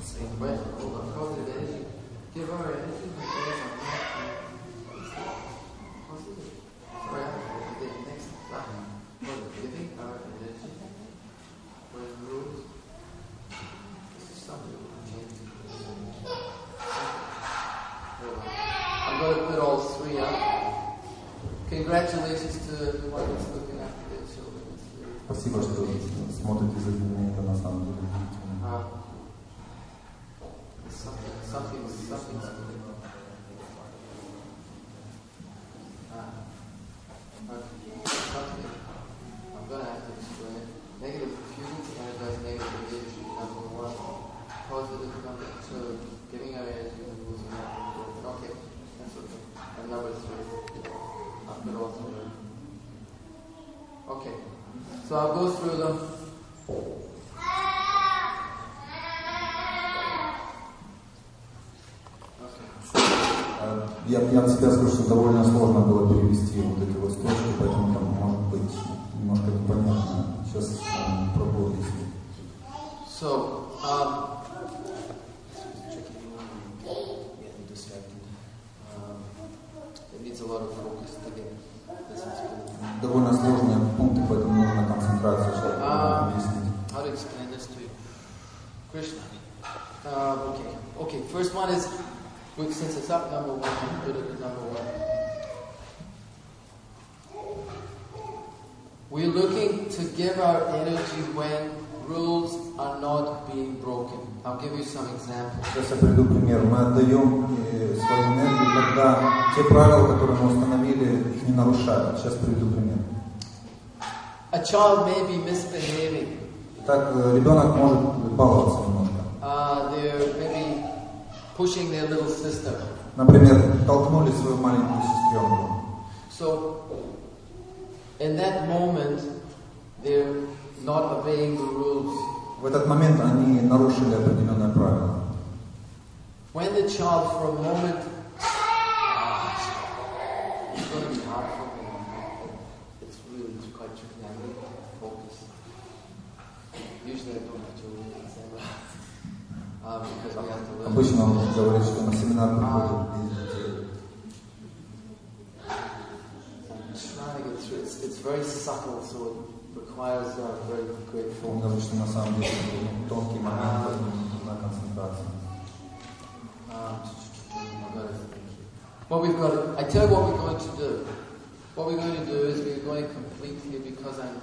Saying when? Hold on. Positive energy. Give our energy when rules are not being positive. Sorry, the next line. Giving our energy when rules. This is something. I'm going to put all three up. Congratulations to everyone that's looking after their children. Спасибо, что смотрите за детьми, это на самом деле. Something's I'm going to have to explain it. Negative refusal to energize negative leadership, number one. Positive number two. Giving our energy and losing our. Okay, that's okay. And number three. I'll put all three. Okay, so I'll go through them. Okay. я на себя скажу, что довольно сложно было перевести вот эти вот строчки, поэтому там может быть немножко непонятно. Сейчас пробую объяснить. So, it needs a lot of focus to get this explained. Довольно сложные пункты, поэтому нужна концентрация, чтобы объяснить. How to explain this to you? Krishna. Okay. First one is, since it's up number 1, we put it at number 1. We're looking to give our energy when rules are not being broken. I'll give you some examples. Сейчас я приведу пример. Мы отдаем свою энергию, когда те правила, которые мы установили, их не нарушают. Сейчас приведу пример. A child may be misbehaving. Так, ребенок может баловаться немножко. They're maybe pushing their little sister. Например, толкнули свою маленькую сестренку. So, in that moment, they're not obeying the rules. В этот момент они нарушили определенное правило. When the child, for a moment, it's going to be hard for me. It's really quite tricky. I need to focus. Usually I don't have to really examine because we have to learn. Обычно он говорит, что на семинар приходит без детей. I'm trying to get through. It's very subtle, so it requires very great Он focus. говорит, что на самом деле тонкий момент, поэтому нужна концентрация. What we've got to, I tell you what we're going to do. What we're going to do is we're going to complete here because I'm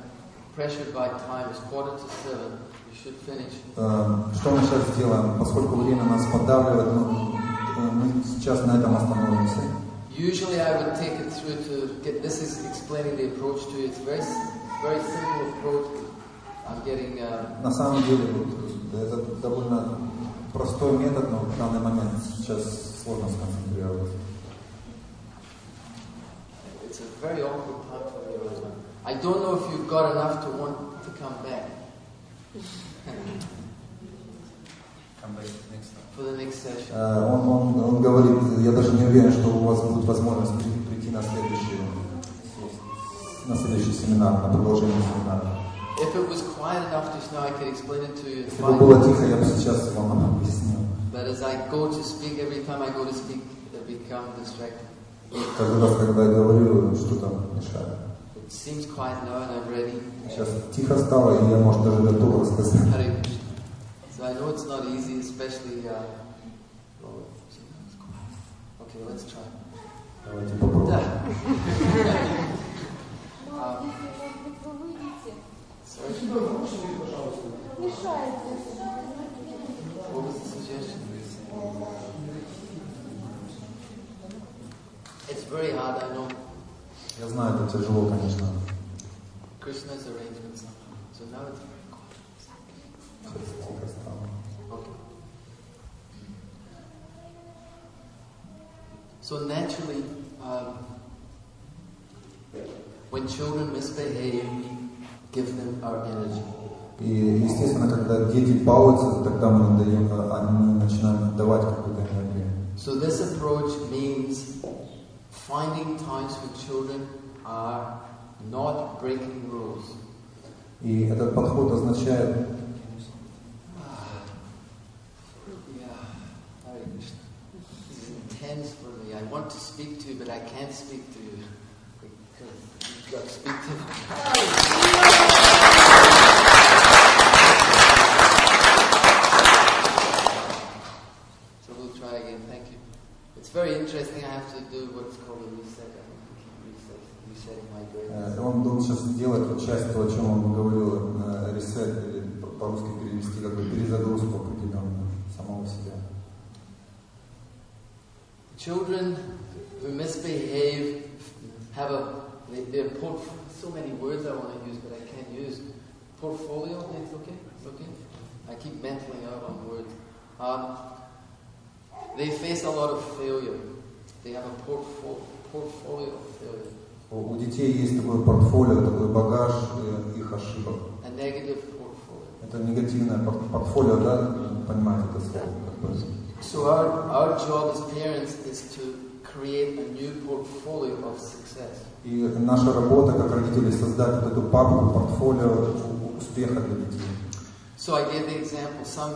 pressured by time. It's 6:45. We should finish. Что мы сейчас сделаем? Поскольку время нас поддавливает, мы сейчас на этом остановимся. Usually I would take it through to get, this is explaining the approach to it. It's very simple approach. I'm getting... На самом деле, это довольно простой метод, но в данный момент сейчас сложно сконцентрироваться. It's a very awkward time for me right now. I don't know if you've got enough to want to come back. Come back next time. For the next session. Он говорит, я даже не уверен, что у вас будет возможность прийти на следующий семинар, на продолжение семинара. If it was quiet enough just now, I could explain it to you. Если бы было тихо, я бы сейчас вам объяснил. But as I go to speak, every time I go to speak, I become distracted. Каждый раз, когда я говорю, что-то мешает. It seems quiet now and I'm ready. Сейчас тихо стало, и я, может, даже готов рассказать. Hare Krishna. So I know it's not easy, especially... Okay, let's try. Давайте попробуем. What was the suggestion? It's very hard, I know. Я знаю, это тяжело, конечно. Krishna's arrangement somehow. So now it's very quiet. Тихо стало. Okay. So naturally, when children misbehave, we give them our energy. И, естественно, когда дети балуются, тогда мы начинаем давать какую-то энергию. So this approach means finding times when children are not breaking rules. И этот подход означает... Hare Krishna. This is intense for me. I want to speak to you, but I can't speak to you because you've got to speak to me. So we'll try again. Thank you. It's very interesting. I have to do what's called a reset. I have to keep resetting my brain. Он должен сейчас сделать вот часть того, о чем он говорил, ресет, или по-русски перевести, как бы перезагрузку определенную самого себя. Children who misbehave have they're so many words I want to use, but I can't use. Portfolio, it's okay? Okay? I keep mantling out on words. They face a lot of failure. They have a portfolio of failure. У детей есть такое портфолио, такой багаж их ошибок. A negative portfolio. Это негативное портфолио, да? Понимаете это слово? So our job as parents is to create a new portfolio of success. И наша работа как родителей создать вот эту папку, портфолио успеха для детей. So I gave the example, some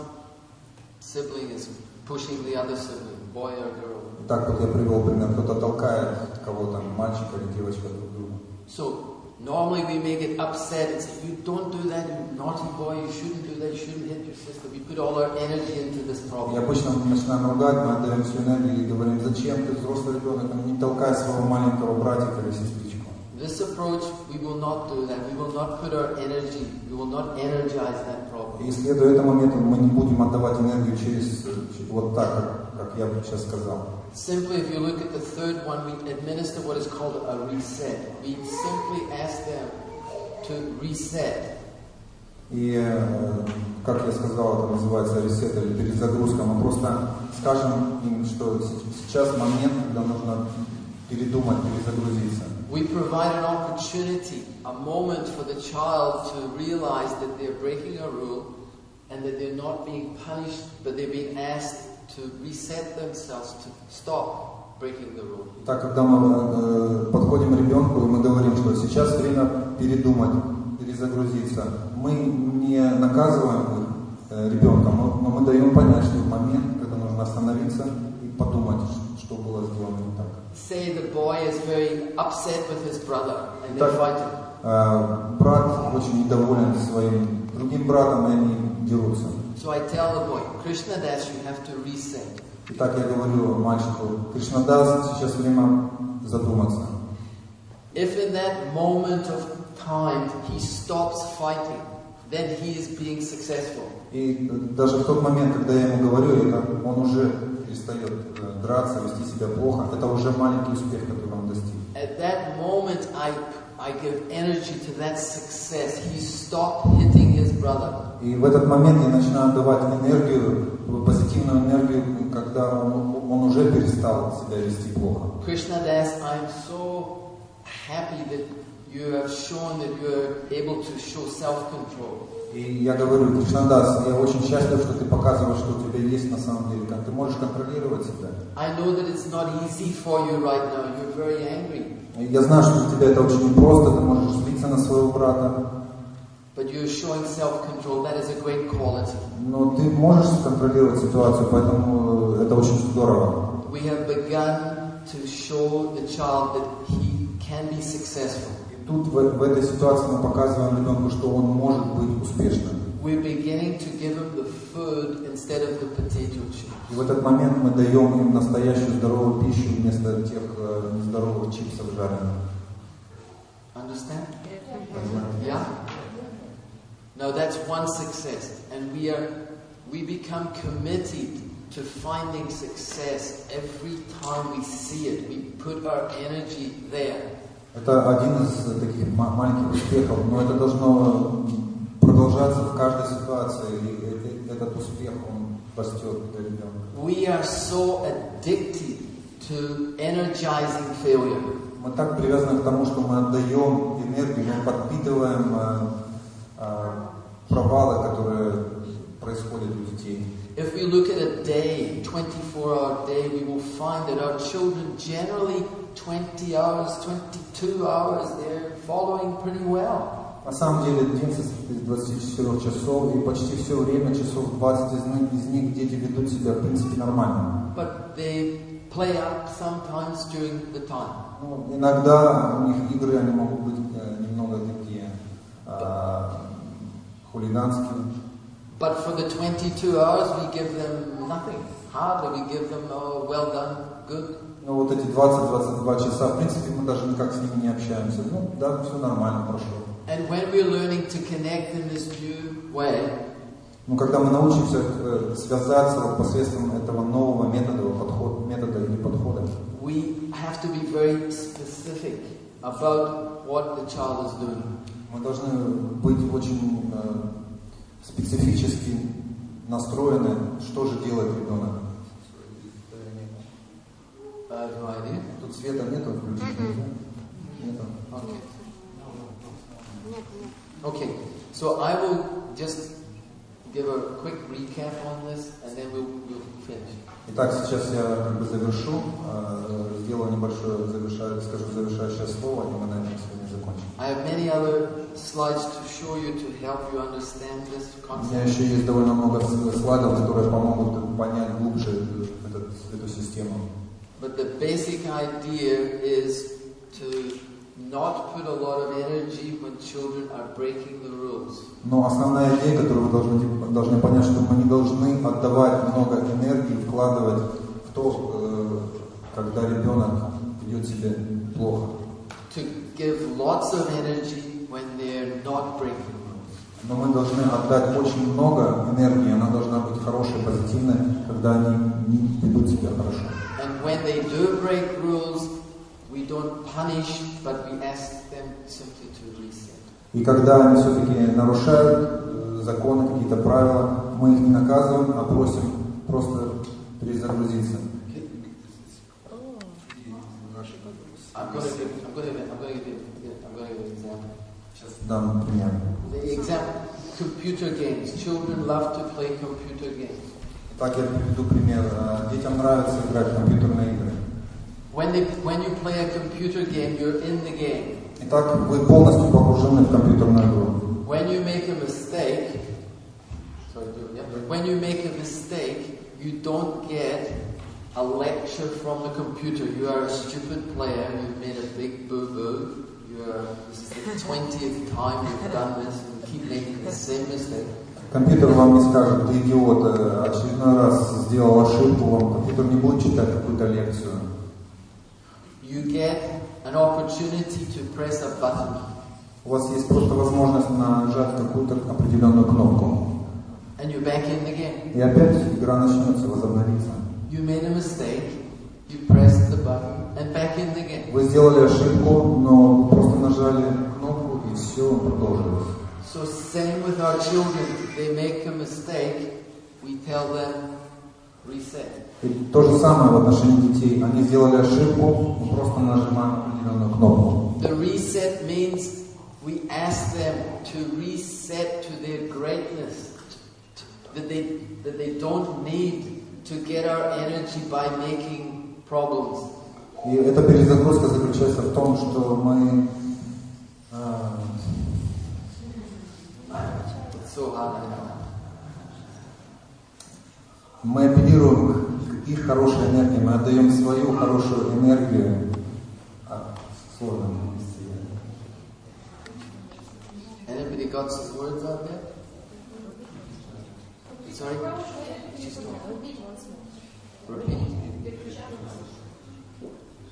sibling is pushing the other sibling, boy or girl. Так вот я привел пример, кто-то толкает кого-то, мальчика или девочка друг друга. So normally we may get upset and say, you don't do that, you naughty boy, you shouldn't do that, you shouldn't hit your sister. We put all our energy into this И problem. обычно мы начинаем ругать, мы отдаем всю энергию и говорим, зачем ты взрослый ребенок, не толкай своего маленького братика или сестричку. This approach, we will not do that. We will not put our energy, we will not energize that problem. И следуя этому методу, мы не будем отдавать энергию через вот так, как я сейчас сказал. Simply, if you look at the third one, we administer what is called a reset. We simply ask them to reset. И, как я сказал, это называется ресет или перезагрузка. Мы просто скажем им, что сейчас момент, когда нужно передумать, перезагрузиться. We provide an opportunity, a moment for the child to realize that they're breaking a rule and that they're not being punished, but they're being asked to reset themselves, to stop breaking the rule. Так, когда мы подходим к ребенку, и мы говорим, что сейчас время передумать, перезагрузиться, мы не наказываем ребенка, но мы даем понять, что в момент, когда нужно остановиться и подумать, что было сделано не так. Say the boy is very upset with his brother and they're fighting. Брат очень недоволен своим другим братом, и они дерутся. So I tell the boy, Krishna Das, you have to reset. Итак, я говорю мальчику, Кришнадас, сейчас время задуматься. If in that moment of time he stops fighting, then he is being successful. И даже в тот момент, когда я ему говорю, он уже перестает драться, вести себя плохо, это уже маленький успех, который он достиг. At that moment I give energy to that success. He stopped hitting his brother. И в этот момент я начинаю давать энергию, позитивную энергию, когда он уже перестал себя вести плохо. Krishna Das, I'm so happy that you have shown that you are able to show self-control. И я говорю, Кришнадас, я очень счастлив, что ты показываешь, что у тебя есть на самом деле, как ты можешь контролировать себя. I know that it's not easy for you right now. You're very angry. Я знаю, что для тебя это очень непросто, ты можешь злиться на своего брата. But you're showing self-control. That is a great quality. Но ты можешь контролировать ситуацию, поэтому это очень здорово. We have begun to show the child that he can be successful. И тут в этой ситуации мы показываем ребенку, что он может быть успешным. We're beginning to give him the food instead of the potato chips. И в этот момент мы даем им настоящую здоровую пищу вместо тех нездоровых чипсов жареных. Understand? Yeah? Now that's one success. And we become committed to finding success every time we see it. We put our energy there. Это один из таких маленьких успехов, но это должно продолжаться в каждой ситуации, и этот успех, он растет для ребенка. We are so addicted to energizing failure. Мы так привязаны к тому, что мы отдаем энергию, мы подпитываем провалы, которые происходят у детей. If we look at a day, 24-hour day, we will find that our children generally 20 hours, 22 hours, they're following pretty well. На самом деле день состоит из 24 часов, и почти все время, часов 20 из них дети ведут себя, в принципе, нормально. But they play up sometimes during the time. Ну, иногда у них игры, они могут быть немного такие хулиганские. But for the 22 hours, we give them nothing. Hardly we give them, oh, well done, good. Ну вот эти 20-22 часа, в принципе, мы даже никак с ними не общаемся. Ну да, все нормально прошло. And when we're learning to connect in this new way, но когда мы научимся связаться вот посредством этого нового метода или подхода, we have to be very specific about what the child is doing. Мы должны быть очень специфически настроены, что же делает ребенок. Тут света нету, включить нельзя. Нету. Okay, so I will just give a quick recap on this, and then we'll finish. Итак, сейчас я завершу, сделаю небольшое скажу завершающее слово, и мы на этом сегодня закончим. I have many other slides to show you to help you understand this У меня concept. еще есть довольно много слайдов, которые помогут понять глубже эту систему. But the basic idea is to not put a lot of energy when children are breaking the rules. Но основная идея, которую вы должны понять, что мы не должны отдавать много энергии, вкладывать в то, когда ребенок ведет себя плохо. To give lots of energy when they're not breaking rules. Но мы должны отдать очень много энергии, она должна быть хорошей, позитивной, когда они не ведут себя хорошо. And when they do break rules, we don't punish, but we ask them simply to reset. И когда они все-таки нарушают законы, какие-то правила, мы их не наказываем, а просим просто перезагрузиться. I'm going to give an example. Сейчас дам пример. The example, computer games. Children love to play computer games. Так, я приведу пример. Детям нравится играть в компьютерные игры. When you play a computer game, you're in the game. Итак, вы полностью погружены в компьютерную игру. When you make a mistake, you don't get a lecture from the computer. You are a stupid player. You've made a big boo-boo. This is the 20th time you've done this, and you keep making the same mistake. Компьютер вам не скажет: ты идиот, очередной раз сделал ошибку, вам компьютер не будет читать какую-то лекцию. You get an opportunity to press a button. У вас есть просто возможность нажать какую-то определенную кнопку. And you're back in the game. И опять игра начнется, возобновится. You made a mistake, you pressed the button, and back in the game. Вы сделали ошибку, но просто нажали кнопку, и все, продолжилось. So same with our children. They make a mistake, we tell them, reset. И то же самое в отношении детей. Они сделали ошибку, мы просто нажимаем определенную кнопку. The reset means we ask them to reset to their greatness. That they don't need to get our energy by making problems. И эта перезагрузка заключается в том, что мы So hard. мы апеллируем к их хорошей энергии, мы отдаем свою хорошую энергию. Сложно. Anybody got some words out there? Sorry? She's talking. Repeat.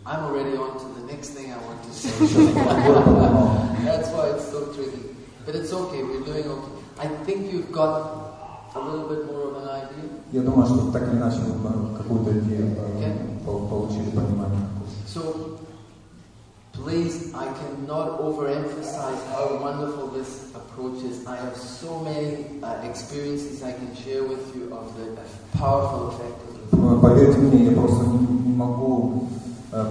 I'm already on to the next thing I want to say. That's why it's so tricky. But it's okay, we're doing okay. I think you've got a little bit more of an idea. Я думаю, что так или иначе вы какую-то идею получили, понимание. So, please, I cannot overemphasize how wonderful this approach is. I have so many experiences I can share with you of the powerful effect of it. Поверьте мне, я просто не могу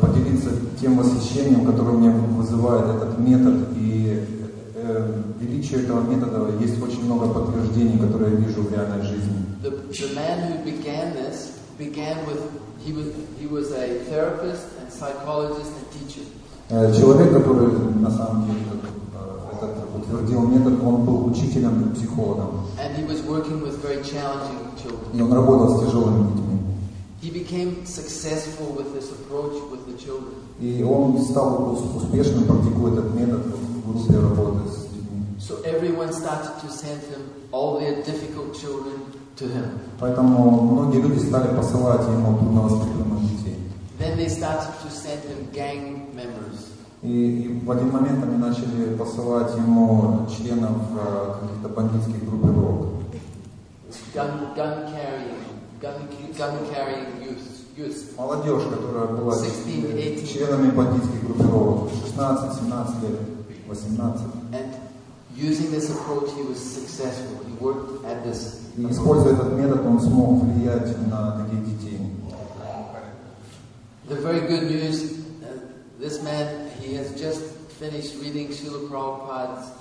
поделиться тем восхищением, которое мне вызывает этот метод, и величию этого метода есть очень много подтверждений, которые я вижу в реальной жизни. The man who began this began with he was a therapist and psychologist and teacher. Человек, который на самом деле этот утвердил метод, он был учителем и психологом. And he was working with very challenging children. И он работал с тяжелыми детьми. He became successful with this approach with the children. И он стал успешным, практикуя этот метод в группе работы с детьми. So everyone started to send him all their difficult children to him. Поэтому многие люди стали посылать ему трудновоспитанных детей. Then they started to send him gang members. И в один момент они начали посылать ему членов каких-то бандитских группировок. Gun carrying youth. Молодежь, которая была 16, членами бандитских группировок, 16, 17 лет, 18. And using this approach, he was successful. He worked at this. И используя этот метод, он смог влиять на таких детей. The very good news, this man, he has just finished reading Srila Prabhupada's